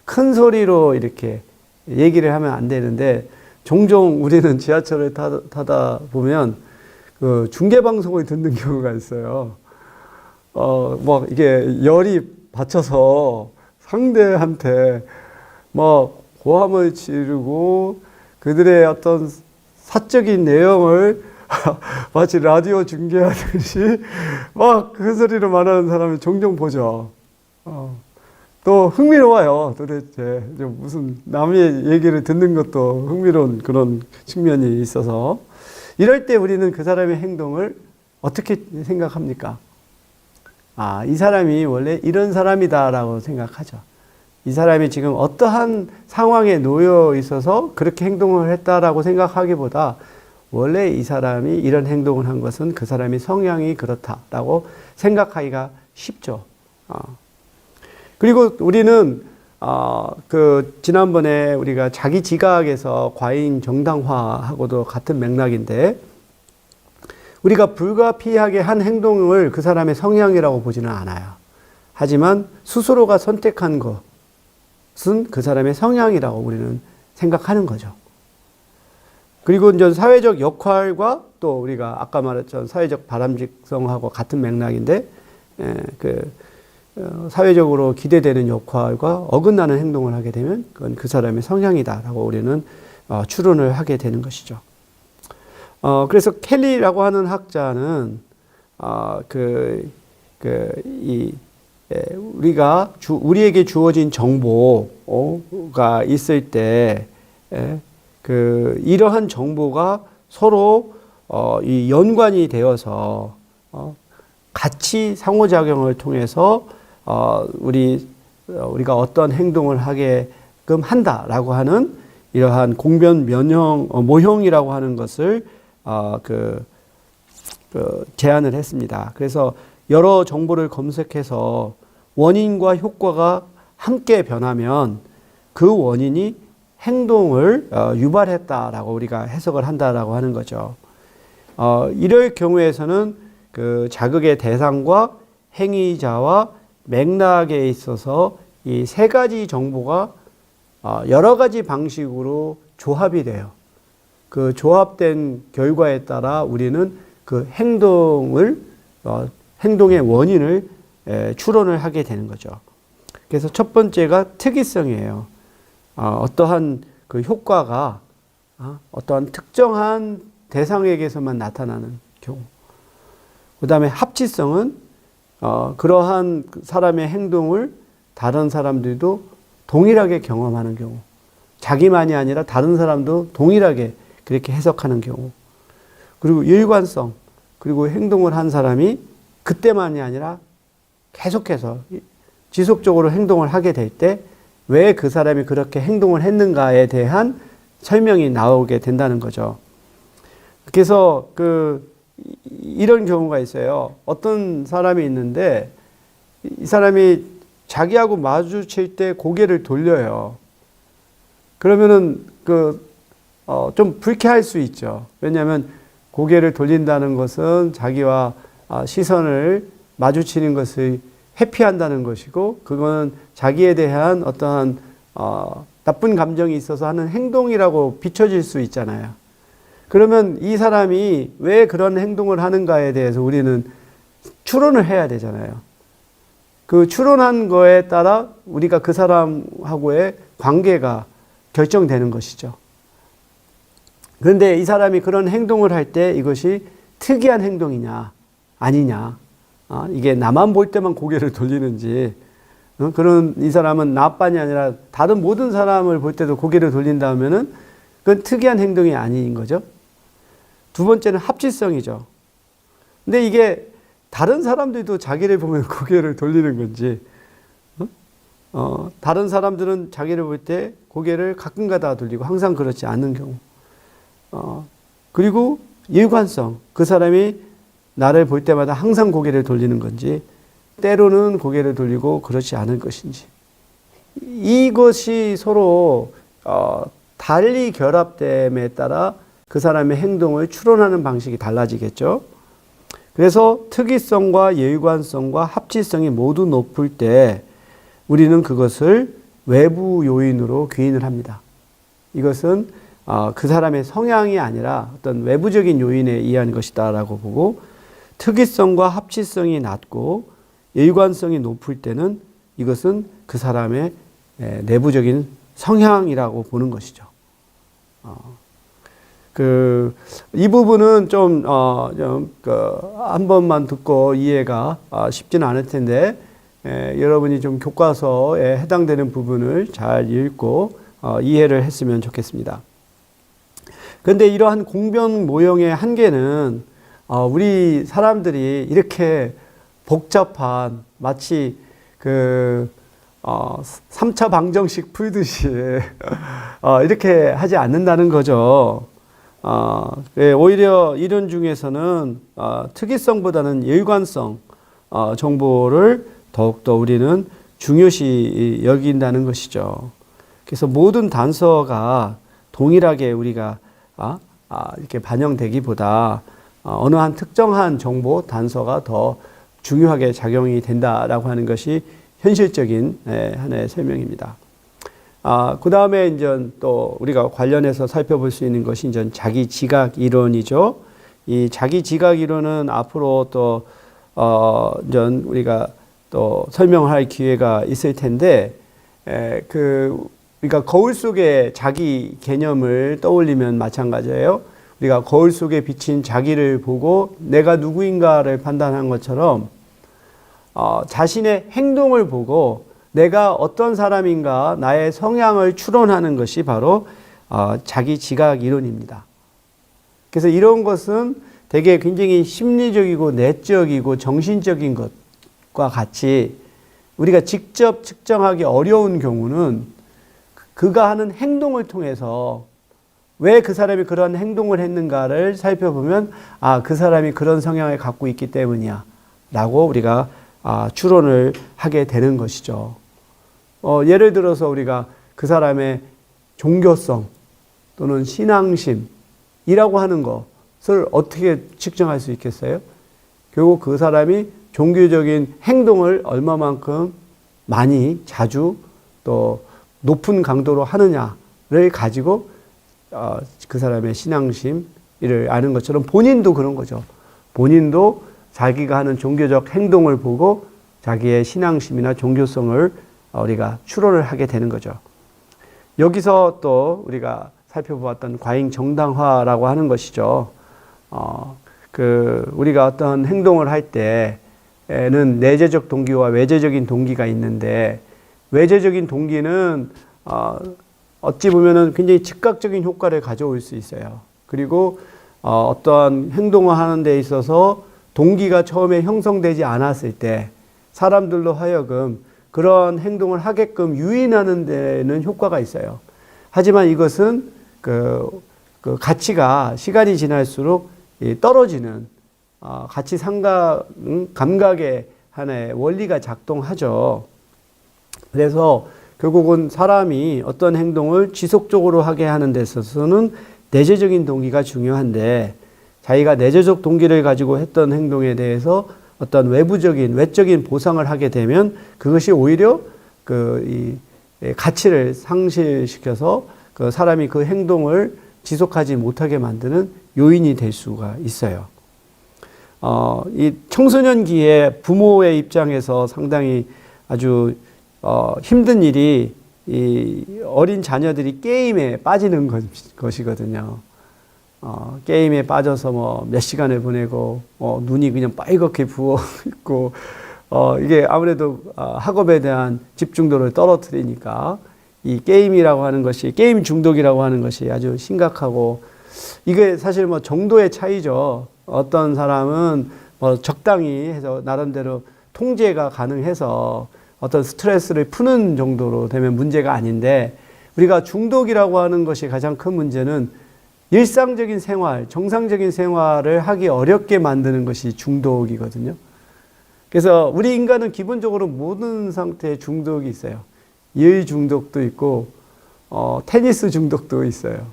큰 소리로 이렇게 얘기를 하면 안 되는데 종종 우리는 지하철을 타다 보면 그 중계방송을 듣는 경우가 있어요. 막 이게 열이 받쳐서 상대한테 막 고함을 지르고 그들의 어떤 사적인 내용을 마치 라디오 중계하듯이 막 큰 소리로 말하는 사람을 종종 보죠. 또 흥미로워요. 도대체 무슨 남의 얘기를 듣는 것도 흥미로운 그런 측면이 있어서 이럴 때 우리는 그 사람의 행동을 어떻게 생각합니까? 이 사람이 원래 이런 사람이다라고 생각하죠. 이 사람이 지금 어떠한 상황에 놓여 있어서 그렇게 행동을 했다라고 생각하기보다 원래 이 사람이 이런 행동을 한 것은 그 사람의 성향이 그렇다라고 생각하기가 쉽죠. 그리고 우리는 지난번에 우리가 자기 지각에서 과잉 정당화하고도 같은 맥락인데 우리가 불가피하게 한 행동을 그 사람의 성향이라고 보지는 않아요. 하지만 스스로가 선택한 것은 그 사람의 성향이라고 우리는 생각하는 거죠. 그리고 이제 사회적 역할과 또 우리가 아까 말했던 사회적 바람직성하고 같은 맥락인데 사회적으로 기대되는 역할과 어긋나는 행동을 하게 되면 그건 그 사람의 성향이다라고 우리는 추론을 하게 되는 것이죠. 그래서 켈리라고 하는 학자는 우리에게 주어진 정보가 있을 때 이러한 정보가 서로 이 연관이 되어서 같이 상호작용을 통해서 우리가 어떤 행동을 하게끔 한다라고 하는 이러한 공변 모형이라고 하는 것을 제안을 했습니다. 그래서 여러 정보를 검색해서 원인과 효과가 함께 변하면 그 원인이 행동을 유발했다라고 우리가 해석을 한다라고 하는 거죠. 이럴 경우에서는 그 자극의 대상과 행위자와 맥락에 있어서 이 세 가지 정보가 여러 가지 방식으로 조합이 돼요. 그 조합된 결과에 따라 우리는 그 행동의 원인을 추론을 하게 되는 거죠. 그래서 첫 번째가 특이성이에요. 어떠한 그 효과가 어떠한 특정한 대상에게서만 나타나는 경우. 그 다음에 합치성은 그러한 사람의 행동을 다른 사람들도 동일하게 경험하는 경우. 자기만이 아니라 다른 사람도 동일하게 그렇게 해석하는 경우. 그리고 일관성, 그리고 행동을 한 사람이 그때만이 아니라 계속해서 지속적으로 행동을 하게 될 때 왜 그 사람이 그렇게 행동을 했는가에 대한 설명이 나오게 된다는 거죠. 그래서 이런 경우가 있어요. 어떤 사람이 있는데 이 사람이 자기하고 마주칠 때 고개를 돌려요. 그러면은 좀 불쾌할 수 있죠. 왜냐하면 고개를 돌린다는 것은 자기와 시선을 마주치는 것을 회피한다는 것이고, 그거는 자기에 대한 어떠한 나쁜 감정이 있어서 하는 행동이라고 비춰질 수 있잖아요. 그러면 이 사람이 왜 그런 행동을 하는가에 대해서 우리는 추론을 해야 되잖아요. 그 추론한 거에 따라 우리가 그 사람하고의 관계가 결정되는 것이죠. 그런데 이 사람이 그런 행동을 할 때 이것이 특이한 행동이냐 아니냐, 이게 나만 볼 때만 고개를 돌리는지, 그런 이 사람은 나뿐이 아니라 다른 모든 사람을 볼 때도 고개를 돌린다 하면은 그건 특이한 행동이 아닌 거죠. 두 번째는 합치성이죠. 근데 이게 다른 사람들도 자기를 보면 고개를 돌리는 건지, 다른 사람들은 자기를 볼 때 고개를 가끔가다 돌리고 항상 그렇지 않은 경우, 그리고 일관성, 그 사람이 나를 볼 때마다 항상 고개를 돌리는 건지, 때로는 고개를 돌리고 그렇지 않을 것인지, 이것이 서로 달리 결합됨에 따라 그 사람의 행동을 추론하는 방식이 달라지겠죠. 그래서 특이성과 일관성과 합치성이 모두 높을 때 우리는 그것을 외부 요인으로 귀인을 합니다. 이것은 그 사람의 성향이 아니라 어떤 외부적인 요인에 의한 것이다라고 보고, 특이성과 합치성이 낮고 일관성이 높을 때는 이것은 그 사람의 내부적인 성향이라고 보는 것이죠. 이 부분은 한 번만 듣고 이해가 쉽지는 않을 텐데, 여러분이 좀 교과서에 해당되는 부분을 잘 읽고 이해를 했으면 좋겠습니다. 그런데 이러한 공변 모형의 한계는 우리 사람들이 이렇게 복잡한, 마치 3차 방정식 풀듯이 이렇게 하지 않는다는 거죠. 오히려 이론 중에서는 특이성보다는 일관성 정보를 더욱더 우리는 중요시 여긴다는 것이죠. 그래서 모든 단서가 동일하게 우리가 이렇게 반영되기보다 어느 한 특정한 정보 단서가 더 중요하게 작용이 된다라고 하는 것이 현실적인 하나의 설명입니다. 그 다음에 이제 또 우리가 관련해서 살펴볼 수 있는 것이 이제 자기 지각 이론이죠. 이 자기 지각 이론은 앞으로 또 이제 우리가 또 설명할 기회가 있을 텐데, 우리가 거울 속에 자기 개념을 떠올리면 마찬가지예요. 우리가 거울 속에 비친 자기를 보고 내가 누구인가를 판단한 것처럼, 자신의 행동을 보고 내가 어떤 사람인가 나의 성향을 추론하는 것이 바로 자기 지각 이론입니다. 그래서 이런 것은 되게 굉장히 심리적이고 내적이고 정신적인 것과 같이 우리가 직접 측정하기 어려운 경우는 그가 하는 행동을 통해서 왜 그 사람이 그런 행동을 했는가를 살펴보면, 그 사람이 그런 성향을 갖고 있기 때문이야 라고 우리가 추론을 하게 되는 것이죠. 예를 들어서 우리가 그 사람의 종교성 또는 신앙심이라고 하는 것을 어떻게 측정할 수 있겠어요? 결국 그 사람이 종교적인 행동을 얼마만큼 많이 자주 또 높은 강도로 하느냐를 가지고 그 사람의 신앙심을 아는 것처럼 본인도 그런 거죠. 본인도 자기가 하는 종교적 행동을 보고 자기의 신앙심이나 종교성을 우리가 추론을 하게 되는 거죠. 여기서 또 우리가 살펴보았던 과잉 정당화라고 하는 것이죠. 우리가 어떤 행동을 할 때는 내재적 동기와 외재적인 동기가 있는데, 외재적인 동기는 어찌 보면은 굉장히 즉각적인 효과를 가져올 수 있어요. 그리고 어떠한 행동을 하는 데 있어서 동기가 처음에 형성되지 않았을 때 사람들로 하여금 그런 행동을 하게끔 유인하는 데는 효과가 있어요. 하지만 이것은 그 가치가 시간이 지날수록 떨어지는, 가치 감각의 하나의 원리가 작동하죠. 그래서 결국은 사람이 어떤 행동을 지속적으로 하게 하는 데 있어서는 내재적인 동기가 중요한데, 자기가 내재적 동기를 가지고 했던 행동에 대해서 어떤 외적인 보상을 하게 되면 그것이 오히려 이 가치를 상실시켜서 그 사람이 그 행동을 지속하지 못하게 만드는 요인이 될 수가 있어요. 이 청소년기에 부모의 입장에서 상당히 아주 힘든 일이 이 어린 자녀들이 게임에 빠지는 것이거든요. 게임에 빠져서 뭐 몇 시간을 보내고 눈이 그냥 빨갛게 부어 있고 이게 아무래도 학업에 대한 집중도를 떨어뜨리니까 이 게임이라고 하는 것이, 게임 중독이라고 하는 것이 아주 심각하고, 이게 사실 뭐 정도의 차이죠. 어떤 사람은 뭐 적당히 해서 나름대로 통제가 가능해서 어떤 스트레스를 푸는 정도로 되면 문제가 아닌데, 우리가 중독이라고 하는 것이 가장 큰 문제는 일상적인 생활, 정상적인 생활을 하기 어렵게 만드는 것이 중독이거든요. 그래서 우리 인간은 기본적으로 모든 상태의 중독이 있어요. 일 중독도 있고 테니스 중독도 있어요.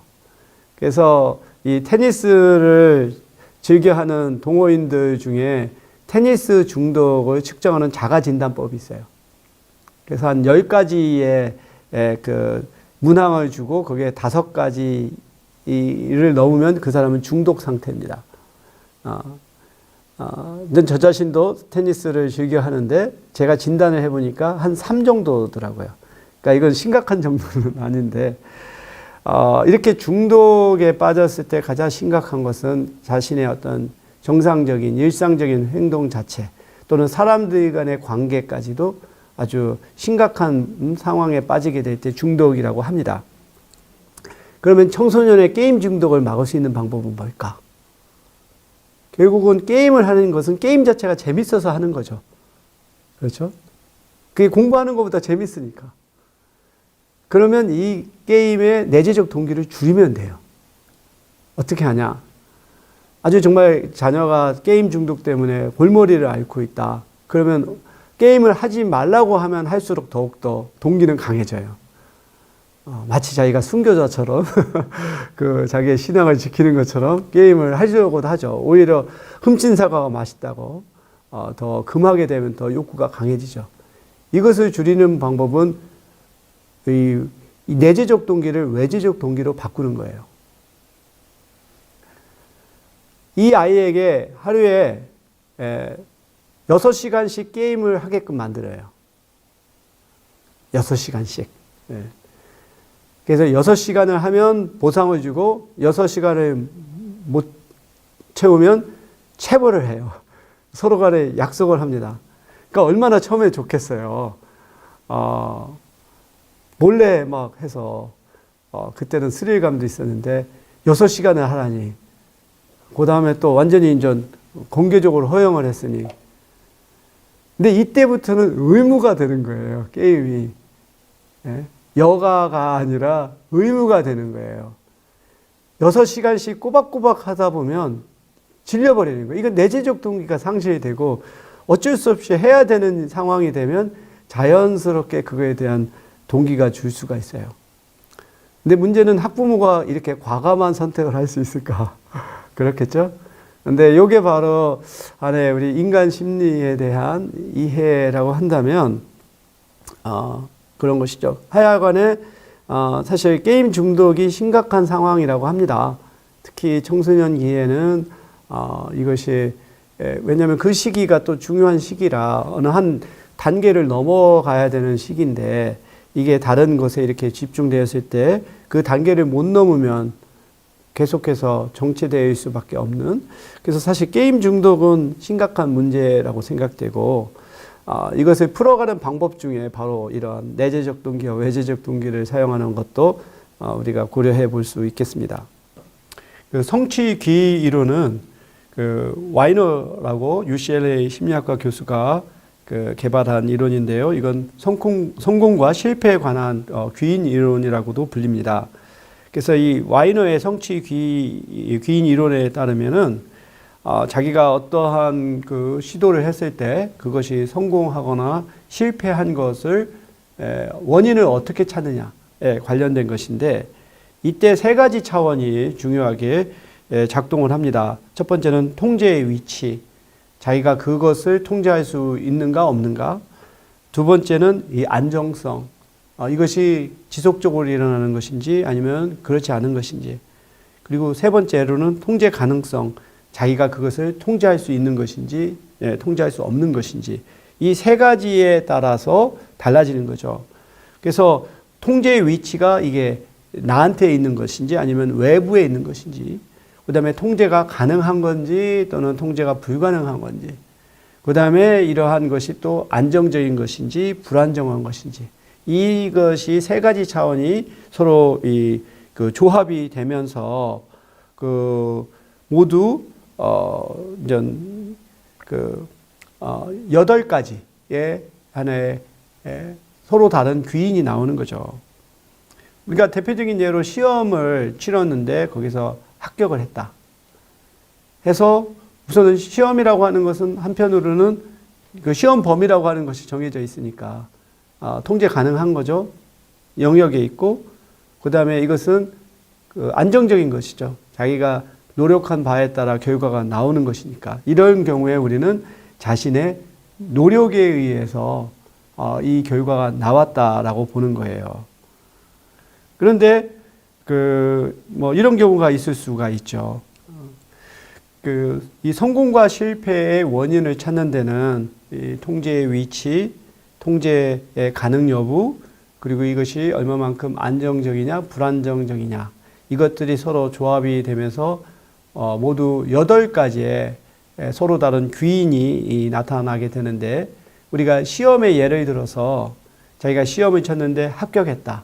그래서 이 테니스를 즐겨하는 동호인들 중에 테니스 중독을 측정하는 자가진단법이 있어요. 그래서 한 10가지의 그 문항을 주고 거기에 5가지를 넣으면 그 사람은 중독 상태입니다. 저 자신도 테니스를 즐겨 하는데 제가 진단을 해보니까 한 3 정도더라고요. 그러니까 이건 심각한 정도는 아닌데, 이렇게 중독에 빠졌을 때 가장 심각한 것은 자신의 어떤 정상적인 일상적인 행동 자체 또는 사람들 간의 관계까지도 아주 심각한 상황에 빠지게 될 때 중독이라고 합니다. 그러면 청소년의 게임 중독을 막을 수 있는 방법은 뭘까? 결국은 게임을 하는 것은 게임 자체가 재밌어서 하는 거죠. 그렇죠? 그게 공부하는 것보다 재밌으니까. 그러면 이 게임의 내재적 동기를 줄이면 돼요. 어떻게 하냐? 아주 정말 자녀가 게임 중독 때문에 골머리를 앓고 있다. 그러면 게임을 하지 말라고 하면 할수록 더욱더 동기는 강해져요. 마치 자기가 순교자처럼 그 자기의 신앙을 지키는 것처럼 게임을 하려고도 하죠. 오히려 훔친 사과가 맛있다고 더 금하게 되면 더 욕구가 강해지죠. 이것을 줄이는 방법은 이 내재적 동기를 외재적 동기로 바꾸는 거예요. 이 아이에게 하루에 6시간씩 게임을 하게끔 만들어요. 6시간씩. 그래서 6시간을 하면 보상을 주고 6시간을 못 채우면 체벌을 해요. 서로 간에 약속을 합니다. 그러니까 얼마나 처음에 좋겠어요. 몰래 막 해서 그때는 스릴감도 있었는데 6시간을 하라니, 그 다음에 또 완전히 이제 공개적으로 허용을 했으니, 근데 이때부터는 의무가 되는 거예요. 게임이 여가가 아니라 의무가 되는 거예요. 6시간씩 꼬박꼬박 하다 보면 질려버리는 거예요. 이건 내재적 동기가 상실이 되고 어쩔 수 없이 해야 되는 상황이 되면 자연스럽게 그거에 대한 동기가 줄 수가 있어요. 근데 문제는 학부모가 이렇게 과감한 선택을 할 수 있을까? 그렇겠죠? 근데 이게 바로 안에 우리 인간 심리에 대한 이해라고 한다면 그런 것이죠. 하여간에 사실 게임 중독이 심각한 상황이라고 합니다. 특히 청소년기에는 이것이 왜냐하면 그 시기가 또 중요한 시기라 어느 한 단계를 넘어가야 되는 시기인데, 이게 다른 것에 이렇게 집중되었을 때 그 단계를 못 넘으면 계속해서 정체될 수밖에 없는, 그래서 사실 게임 중독은 심각한 문제라고 생각되고, 이것을 풀어가는 방법 중에 바로 이런 내재적 동기와 외재적 동기를 사용하는 것도 우리가 고려해 볼 수 있겠습니다. 그 성취귀 이론은 그 와이너라고 UCLA 심리학과 교수가 그 개발한 이론인데요. 이건 성공과 실패에 관한 귀인 이론이라고도 불립니다. 그래서 이 와이너의 성취 귀인 이론에 따르면은 자기가 어떠한 그 시도를 했을 때 그것이 성공하거나 실패한 것을 원인을 어떻게 찾느냐에 관련된 것인데, 이때 세 가지 차원이 중요하게 작동을 합니다. 첫 번째는 통제의 위치, 자기가 그것을 통제할 수 있는가 없는가. 두 번째는 이 안정성, 이것이 지속적으로 일어나는 것인지 아니면 그렇지 않은 것인지. 그리고 세 번째로는 통제 가능성, 자기가 그것을 통제할 수 있는 것인지 통제할 수 없는 것인지. 이 세 가지에 따라서 달라지는 거죠. 그래서 통제의 위치가 이게 나한테 있는 것인지 아니면 외부에 있는 것인지, 그 다음에 통제가 가능한 건지 또는 통제가 불가능한 건지, 그 다음에 이러한 것이 또 안정적인 것인지 불안정한 것인지, 이것이 세 가지 차원이 서로 그 조합이 되면서 그 모두 이전 그 8가지의 하나의 서로 다른 귀인이 나오는 거죠. 우리가 대표적인 예로 시험을 치렀는데 거기서 합격을 했다 해서, 우선은 시험이라고 하는 것은 한편으로는 그 시험 범위라고 하는 것이 정해져 있으니까 통제 가능한 거죠. 영역에 있고, 그 다음에 이것은 그 안정적인 것이죠. 자기가 노력한 바에 따라 결과가 나오는 것이니까. 이런 경우에 우리는 자신의 노력에 의해서 이 결과가 나왔다라고 보는 거예요. 그런데 뭐 이런 경우가 있을 수가 있죠. 이 성공과 실패의 원인을 찾는 데는 이 통제의 위치, 통제의 가능 여부, 그리고 이것이 얼마만큼 안정적이냐, 불안정적이냐, 이것들이 서로 조합이 되면서 모두 8가지의 서로 다른 귀인이 나타나게 되는데, 우리가 시험의 예를 들어서 자기가 시험을 쳤는데 합격했다.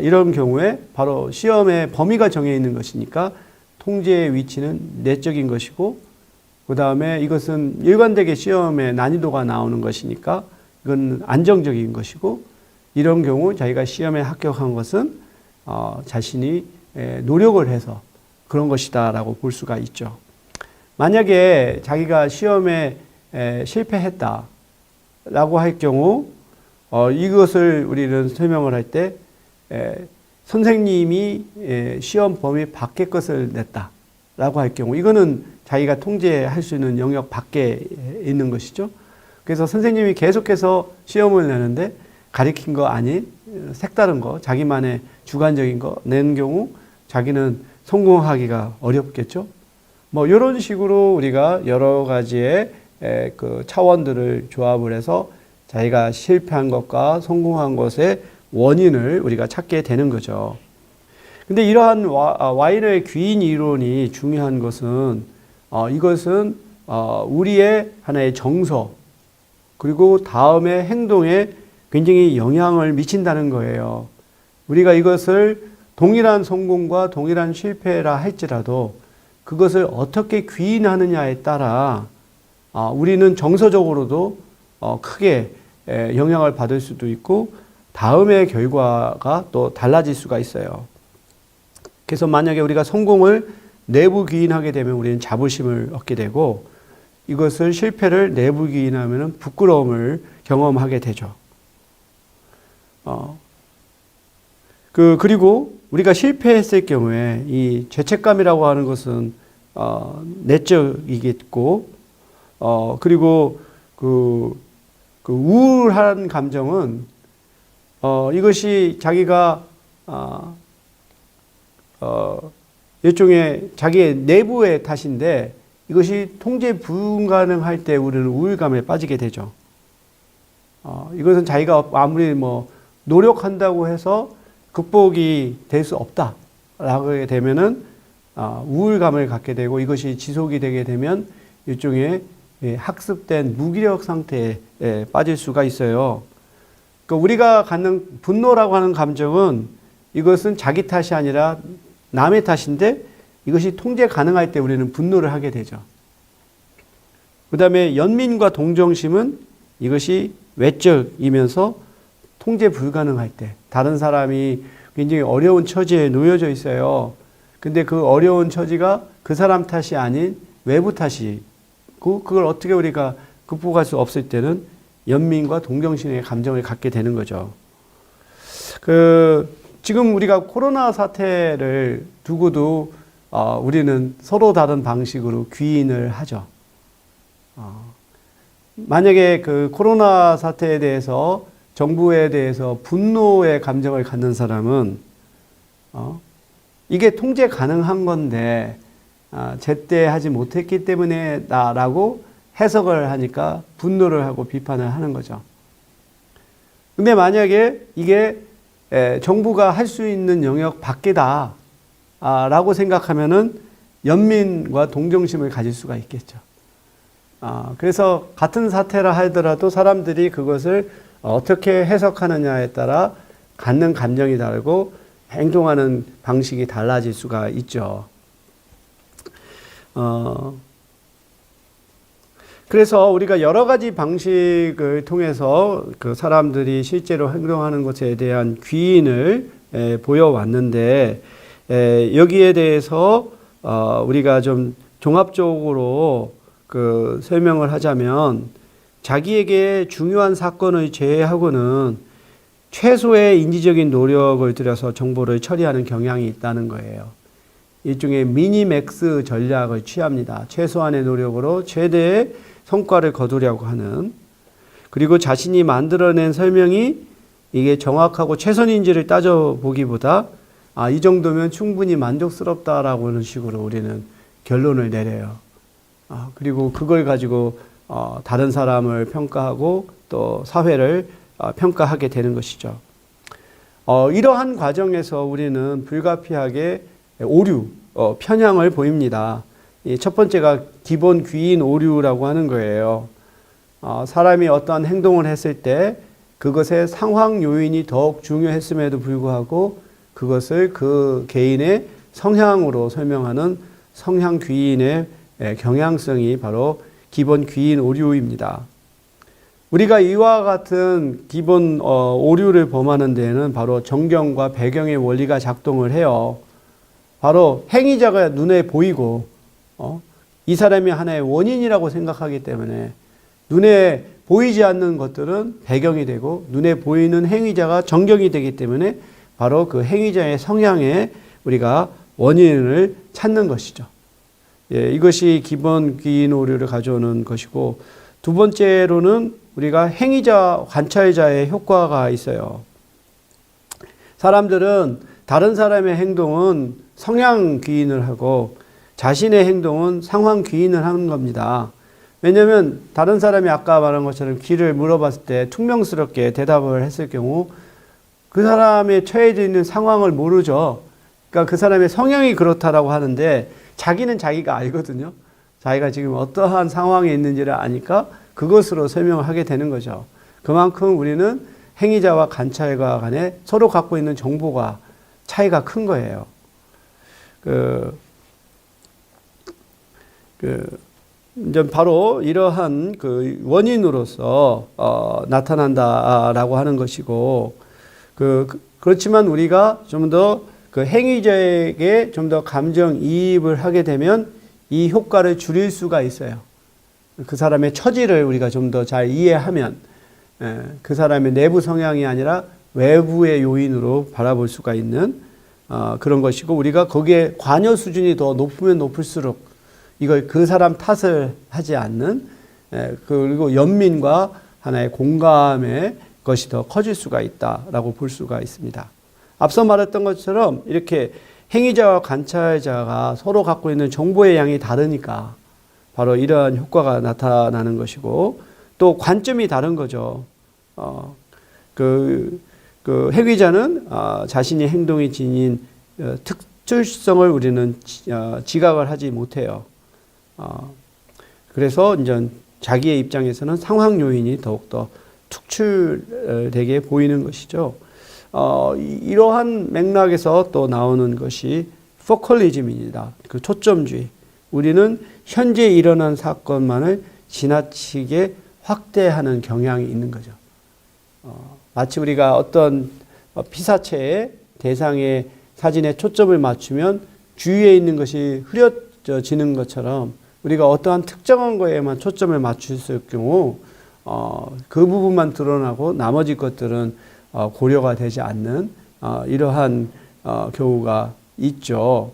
이런 경우에 바로 시험의 범위가 정해 있는 것이니까 통제의 위치는 내적인 것이고, 그 다음에 이것은 일관되게 시험의 난이도가 나오는 것이니까 이건 안정적인 것이고, 이런 경우 자기가 시험에 합격한 것은 자신이 노력을 해서 그런 것이다 라고 볼 수가 있죠. 만약에 자기가 시험에 실패했다 라고 할 경우, 이것을 우리는 설명을 할 때 선생님이 시험 범위 밖의 것을 냈다 라고 할 경우, 이거는 자기가 통제할 수 있는 영역 밖에 있는 것이죠. 그래서 선생님이 계속해서 시험을 내는데 가리킨 거 아닌 색다른 거, 자기만의 주관적인 거 낸 경우 자기는 성공하기가 어렵겠죠. 뭐 이런 식으로 우리가 여러 가지의 그 차원들을 조합을 해서 자기가 실패한 것과 성공한 것의 원인을 우리가 찾게 되는 거죠. 근데 이러한 와이너의 귀인 이론이 중요한 것은 이것은 우리의 하나의 정서, 그리고 다음의 행동에 굉장히 영향을 미친다는 거예요. 우리가 이것을 동일한 성공과 동일한 실패라 할지라도 그것을 어떻게 귀인하느냐에 따라 우리는 정서적으로도 크게 영향을 받을 수도 있고 다음의 결과가 또 달라질 수가 있어요. 그래서 만약에 우리가 성공을 내부 귀인하게 되면 우리는 자부심을 얻게 되고, 이것을 실패를 내부 귀인하면 부끄러움을 경험하게 되죠. 그리고 우리가 실패했을 경우에 이 죄책감이라고 하는 것은 내적이겠고, 그리고 그 우울한 감정은 이것이 자기가 일종의 자기의 내부의 탓인데, 이것이 통제 불가능할 때 우리는 우울감에 빠지게 되죠. 이것은 자기가 아무리 뭐 노력한다고 해서 극복이 될 수 없다라고 되면은 우울감을 갖게 되고, 이것이 지속이 되게 되면 일종의 학습된 무기력 상태에 빠질 수가 있어요. 그러니까 우리가 갖는 분노라고 하는 감정은 이것은 자기 탓이 아니라 남의 탓인데, 이것이 통제 가능할 때 우리는 분노를 하게 되죠. 그 다음에 연민과 동정심은 이것이 외적이면서 통제 불가능할 때, 다른 사람이 굉장히 어려운 처지에 놓여져 있어요. 근데 그 어려운 처지가 그 사람 탓이 아닌 외부 탓이고 그걸 어떻게 우리가 극복할 수 없을 때는 연민과 동정심의 감정을 갖게 되는 거죠. 지금 우리가 코로나 사태를 두고도 우리는 서로 다른 방식으로 귀인을 하죠. 만약에 그 코로나 사태에 대해서 정부에 대해서 분노의 감정을 갖는 사람은 이게 통제 가능한 건데 제때 하지 못했기 때문에 나라고 해석을 하니까 분노를 하고 비판을 하는 거죠. 근데 만약에 이게 정부가 할 수 있는 영역 밖이다 라고 생각하면은 연민과 동정심을 가질 수가 있겠죠. 그래서 같은 사태라 하더라도 사람들이 그것을 어떻게 해석하느냐에 따라 갖는 감정이 다르고 행동하는 방식이 달라질 수가 있죠. 그래서 우리가 여러 가지 방식을 통해서 그 사람들이 실제로 행동하는 것에 대한 귀인을 보여왔는데, 여기에 대해서 우리가 좀 종합적으로 설명을 하자면, 자기에게 중요한 사건을 제외하고는 최소의 인지적인 노력을 들여서 정보를 처리하는 경향이 있다는 거예요. 일종의 미니맥스 전략을 취합니다. 최소한의 노력으로 최대의 성과를 거두려고 하는, 그리고 자신이 만들어낸 설명이 이게 정확하고 최선인지를 따져보기보다 이 정도면 충분히 만족스럽다라고 하는 식으로 우리는 결론을 내려요. 그리고 그걸 가지고 다른 사람을 평가하고 또 사회를 평가하게 되는 것이죠. 이러한 과정에서 우리는 불가피하게 오류, 편향을 보입니다. 첫 번째가 기본 귀인 오류라고 하는 거예요. 사람이 어떠한 행동을 했을 때 그것의 상황 요인이 더욱 중요했음에도 불구하고 그것을 그 개인의 성향으로 설명하는 성향 귀인의 경향성이 바로 기본 귀인 오류입니다. 우리가 이와 같은 기본 오류를 범하는 데에는 바로 정경과 배경의 원리가 작동을 해요. 바로 행위자가 눈에 보이고 이 사람이 하나의 원인이라고 생각하기 때문에 눈에 보이지 않는 것들은 배경이 되고 눈에 보이는 행위자가 정경이 되기 때문에 바로 그 행위자의 성향에 우리가 원인을 찾는 것이죠. 이것이 기본 귀인 오류를 가져오는 것이고, 두 번째로는 우리가 행위자, 관찰자의 효과가 있어요. 사람들은 다른 사람의 행동은 성향 귀인을 하고 자신의 행동은 상황 귀인을 하는 겁니다. 왜냐하면 다른 사람이 아까 말한 것처럼 길을 물어봤을 때 퉁명스럽게 대답을 했을 경우 그 사람의 처해져 있는 상황을 모르죠. 그러니까 그 사람의 성향이 그렇다라고 하는데 자기는 자기가 알거든요. 자기가 지금 어떠한 상황에 있는지를 아니까 그것으로 설명을 하게 되는 거죠. 그만큼 우리는 행위자와 관찰과 간에 서로 갖고 있는 정보가 차이가 큰 거예요. 이제 바로 이러한 그 원인으로서 나타난다라고 하는 것이고, 그렇지만 우리가 좀 더 그 행위자에게 좀 더 감정 이입을 하게 되면 이 효과를 줄일 수가 있어요. 그 사람의 처지를 우리가 좀 더 잘 이해하면 그 사람의 내부 성향이 아니라 외부의 요인으로 바라볼 수가 있는 그런 것이고, 우리가 거기에 관여 수준이 더 높으면 높을수록 이걸 그 사람 탓을 하지 않는, 그리고 연민과 하나의 공감의 것이 더 커질 수가 있다라고 볼 수가 있습니다. 앞서 말했던 것처럼 이렇게 행위자와 관찰자가 서로 갖고 있는 정보의 양이 다르니까 바로 이러한 효과가 나타나는 것이고, 또 관점이 다른 거죠. 행위자는 자신의 행동이 지닌 특출성을 우리는 지각을 하지 못해요. 그래서 이제 자기의 입장에서는 상황 요인이 더욱더 특출되게 보이는 것이죠. 이러한 맥락에서 또 나오는 것이 포컬리즘입니다. 그 초점주의. 우리는 현재 일어난 사건만을 지나치게 확대하는 경향이 있는 거죠. 마치 우리가 어떤 피사체의 대상의 사진에 초점을 맞추면 주위에 있는 것이 흐려지는 것처럼 우리가 어떠한 특정한 거에만 초점을 맞출 경우 그 부분만 드러나고 나머지 것들은 고려가 되지 않는 이러한 경우가 있죠.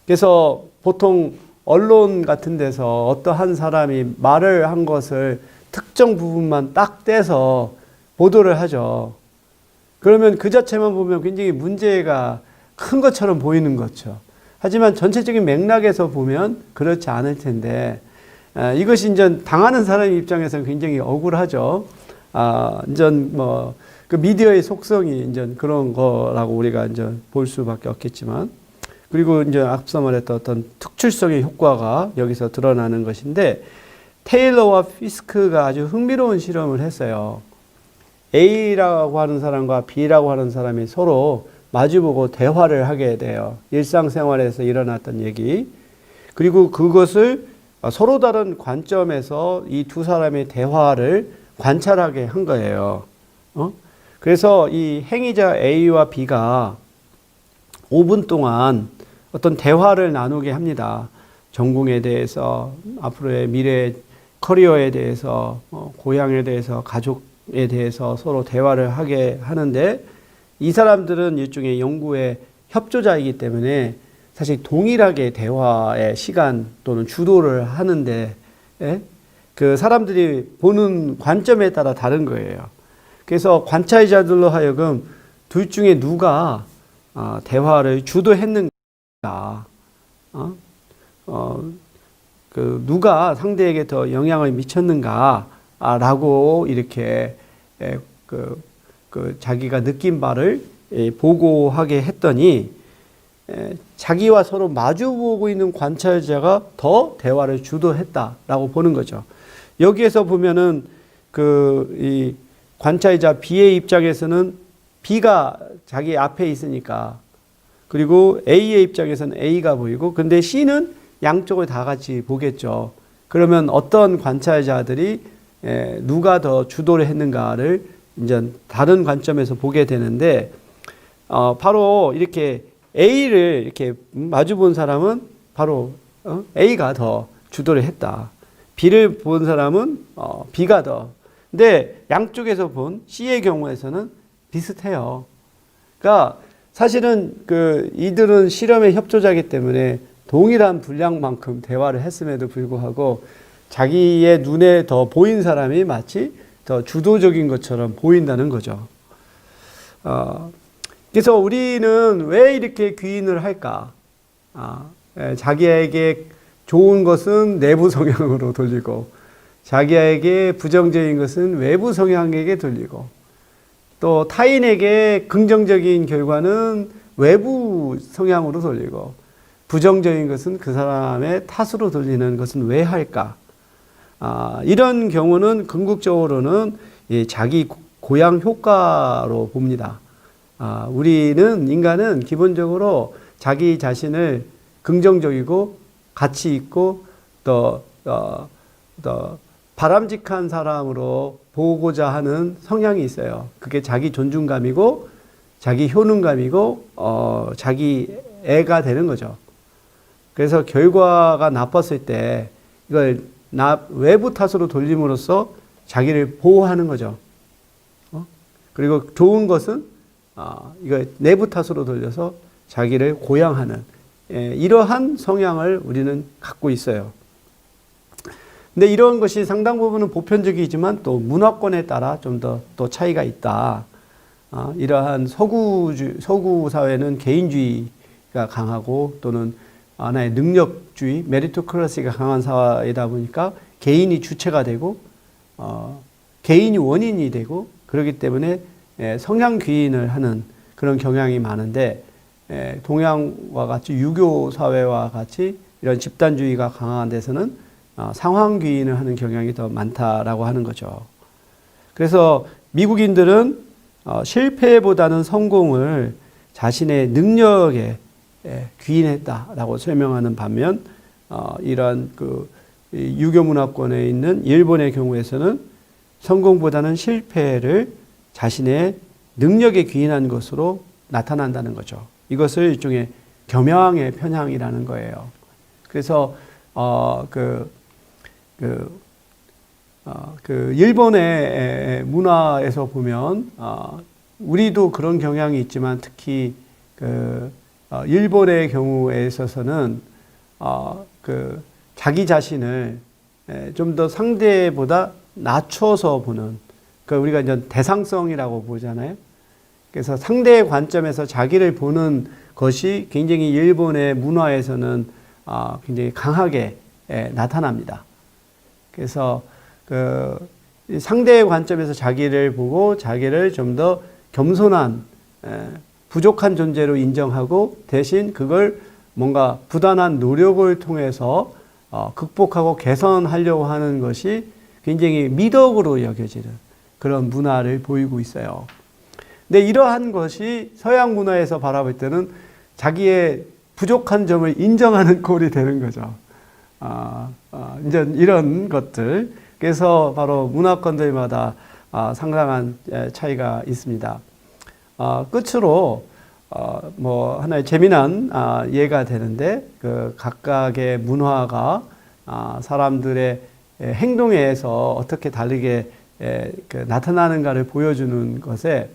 그래서 보통 언론 같은 데서 어떠한 사람이 말을 한 것을 특정 부분만 딱 떼서 보도를 하죠. 그러면 그 자체만 보면 굉장히 문제가 큰 것처럼 보이는 거죠. 하지만 전체적인 맥락에서 보면 그렇지 않을 텐데, 이것이 이제 당하는 사람 입장에서는 굉장히 억울하죠. 이제 그 미디어의 속성이 이제 그런 거라고 우리가 이제 볼 수밖에 없겠지만, 그리고 이제 앞서 말했던 어떤 특출성의 효과가 여기서 드러나는 것인데, 테일러와 피스크가 아주 흥미로운 실험을 했어요. A라고 하는 사람과 B라고 하는 사람이 서로 마주보고 대화를 하게 돼요. 일상생활에서 일어났던 얘기. 그리고 그것을 서로 다른 관점에서 이 두 사람의 대화를 관찰하게 한 거예요. 그래서 이 행위자 A와 B가 5분 동안 어떤 대화를 나누게 합니다. 전공에 대해서, 앞으로의 미래 커리어에 대해서, 고향에 대해서, 가족에 대해서 서로 대화를 하게 하는데, 이 사람들은 일종의 연구의 협조자이기 때문에 사실 동일하게 대화의 시간 또는 주도를 하는데, 그 사람들이 보는 관점에 따라 다른 거예요. 그래서 관찰자들로 하여금 둘 중에 누가 대화를 주도했는가, 누가 상대에게 더 영향을 미쳤는가라고 이렇게 자기가 느낀 바를 보고하게 했더니, 자기와 서로 마주보고 있는 관찰자가 더 대화를 주도했다라고 보는 거죠. 여기에서 보면은 이 관찰자 B의 입장에서는 B가 자기 앞에 있으니까, 그리고 A의 입장에서는 A가 보이고, 근데 C는 양쪽을 다 같이 보겠죠. 그러면 어떤 관찰자들이 누가 더 주도를 했는가를 이제 다른 관점에서 보게 되는데, 바로 이렇게 A를 이렇게 마주 본 사람은 바로 A가 더 주도를 했다. B를 본 사람은 B가 더. 근데 양쪽에서 본 C의 경우에서는 비슷해요. 그러니까 사실은 이들은 실험의 협조자이기 때문에 동일한 분량만큼 대화를 했음에도 불구하고 자기의 눈에 더 보인 사람이 마치 더 주도적인 것처럼 보인다는 거죠. 그래서 우리는 왜 이렇게 귀인을 할까? 자기에게 좋은 것은 내부 성향으로 돌리고, 자기에게 부정적인 것은 외부 성향에게 돌리고, 또 타인에게 긍정적인 결과는 외부 성향으로 돌리고, 부정적인 것은 그 사람의 탓으로 돌리는 것은 왜 할까? 이런 경우는 궁극적으로는 자기 고양 효과로 봅니다. 인간은 기본적으로 자기 자신을 긍정적이고 가치 있고 또 바람직한 사람으로 보고자 하는 성향이 있어요. 그게 자기 존중감이고 자기 효능감이고 자기 애가 되는 거죠. 그래서 결과가 나빴을 때 이걸 외부 탓으로 돌림으로써 자기를 보호하는 거죠. 그리고 좋은 것은 이걸 내부 탓으로 돌려서 자기를 고양하는 이러한 성향을 우리는 갖고 있어요. 근데 이런 것이 상당 부분은 보편적이지만 또 문화권에 따라 좀 더 또 차이가 있다. 이러한 서구 사회는 개인주의가 강하고 또는 하나의 능력주의, 메리토크라시가 강한 사회이다 보니까 개인이 주체가 되고 개인이 원인이 되고 그렇기 때문에 성향 귀인을 하는 그런 경향이 많은데, 동양과 같이 유교 사회와 같이 이런 집단주의가 강한 데서는 상황 귀인을 하는 경향이 더 많다라고 하는 거죠. 그래서 미국인들은 실패보다는 성공을 자신의 능력에 귀인했다라고 설명하는 반면, 이러한 유교 문화권에 있는 일본의 경우에서는 성공보다는 실패를 자신의 능력에 귀인한 것으로 나타난다는 거죠. 이것을 일종의 겸양의 편향이라는 거예요. 그래서 일본의 문화에서 보면, 우리도 그런 경향이 있지만 특히 일본의 경우에 있어서는, 자기 자신을 좀 더 상대보다 낮춰서 보는, 우리가 이제 대상성이라고 보잖아요. 그래서 상대의 관점에서 자기를 보는 것이 굉장히 일본의 문화에서는 굉장히 강하게 나타납니다. 그래서 상대의 관점에서 자기를 보고 자기를 좀 더 겸손한 부족한 존재로 인정하고 대신 그걸 뭔가 부단한 노력을 통해서 극복하고 개선하려고 하는 것이 굉장히 미덕으로 여겨지는 그런 문화를 보이고 있어요. 근데 이러한 것이 서양 문화에서 바라볼 때는 자기의 부족한 점을 인정하는 꼴이 되는 거죠. 이제 이런 것들. 그래서 바로 문화권들마다 상당한 차이가 있습니다. 끝으로 하나의 재미난 예가 되는데 각각의 문화가 사람들의 행동에서 어떻게 다르게 나타나는가를 보여주는 것에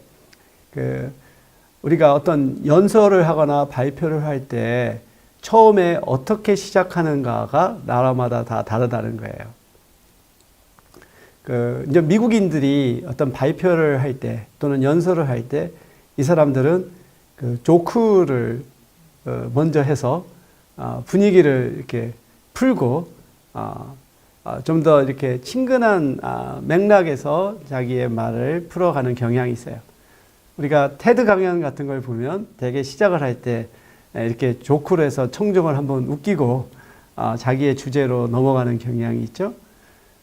우리가 어떤 연설을 하거나 발표를 할 때 처음에 어떻게 시작하는가가 나라마다 다 다르다는 거예요. 이제 미국인들이 어떤 발표를 할 때 또는 연설을 할 때 이 사람들은 조크를 먼저 해서 분위기를 이렇게 풀고 좀 더 이렇게 친근한 맥락에서 자기의 말을 풀어가는 경향이 있어요. 우리가 테드 강연 같은 걸 보면 되게 시작을 할 때 이렇게 조크로 해서 청중을 한번 웃기고 자기의 주제로 넘어가는 경향이 있죠.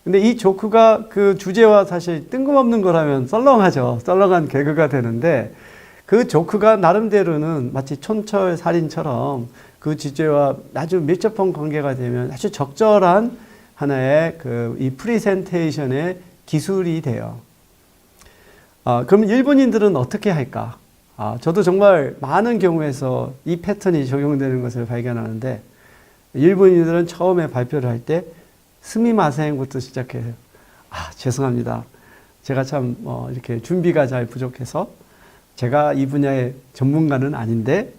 근데 이 조크가 그 주제와 사실 뜬금없는 거라면 썰렁하죠. 썰렁한 개그가 되는데 그 조크가 나름대로는 마치 촌철살인처럼 그 주제와 아주 밀접한 관계가 되면 아주 적절한 하나의 이 프리젠테이션의 기술이 돼요. 그럼 일본인들은 어떻게 할까? 저도 정말 많은 경우에서 이 패턴이 적용되는 것을 발견하는데 일본인들은 처음에 발표를 할 때 스미마셍부터 시작해요. 죄송합니다. 제가 참 이렇게 준비가 잘 부족해서 제가 이 분야의 전문가는 아닌데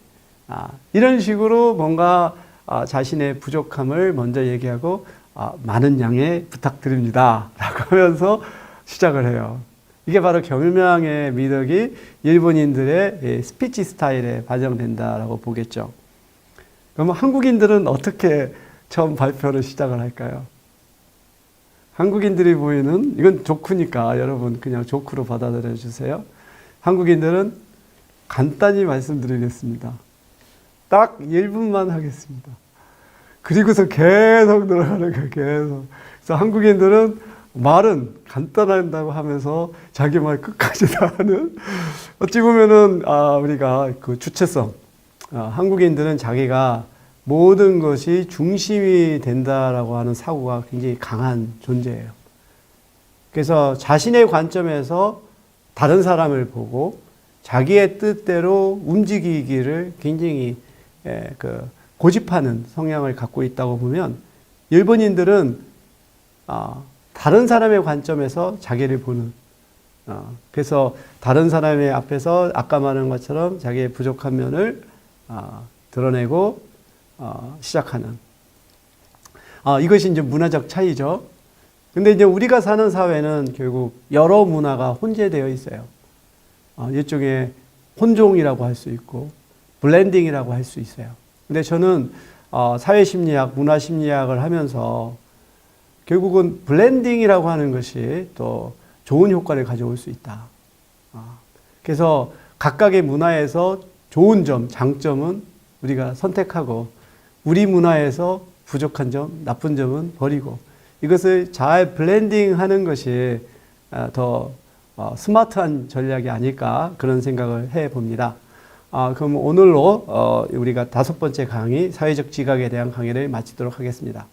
이런 식으로 뭔가 자신의 부족함을 먼저 얘기하고 많은 양해 부탁드립니다 라고 하면서 시작을 해요. 이게 바로 경명의 미덕이 일본인들의 스피치 스타일에 반영된다라고 보겠죠. 그러면 한국인들은 어떻게 처음 발표를 시작을 할까요? 한국인들이 보이는, 이건 조크니까 여러분 그냥 조크로 받아들여 주세요. 한국인들은 간단히 말씀드리겠습니다. 딱 1분만 하겠습니다. 그리고서 계속 들어가는 거예요, 계속. 그래서 한국인들은 말은 간단하다고 하면서 자기 말 끝까지 다 하는, 어찌 보면은, 우리가 그 주체성, 한국인들은 자기가 모든 것이 중심이 된다라고 하는 사고가 굉장히 강한 존재예요. 그래서 자신의 관점에서 다른 사람을 보고 자기의 뜻대로 움직이기를 굉장히 고집하는 성향을 갖고 있다고 보면 일본인들은 다른 사람의 관점에서 자기를 보는, 그래서 다른 사람의 앞에서 아까 말한 것처럼 자기의 부족한 면을 드러내고 시작하는, 이것이 이제 문화적 차이죠. 근데 이제 우리가 사는 사회는 결국 여러 문화가 혼재되어 있어요. 일종의 혼종이라고 할 수 있고 블렌딩이라고 할 수 있어요. 근데 저는 사회심리학, 문화심리학을 하면서 결국은 블렌딩이라고 하는 것이 또 좋은 효과를 가져올 수 있다. 그래서 각각의 문화에서 좋은 점, 장점은 우리가 선택하고 우리 문화에서 부족한 점, 나쁜 점은 버리고 이것을 잘 블렌딩하는 것이 더 스마트한 전략이 아닐까 그런 생각을 해봅니다. 그럼 오늘로 우리가 5번째 강의, 사회적 지각에 대한 강의를 마치도록 하겠습니다.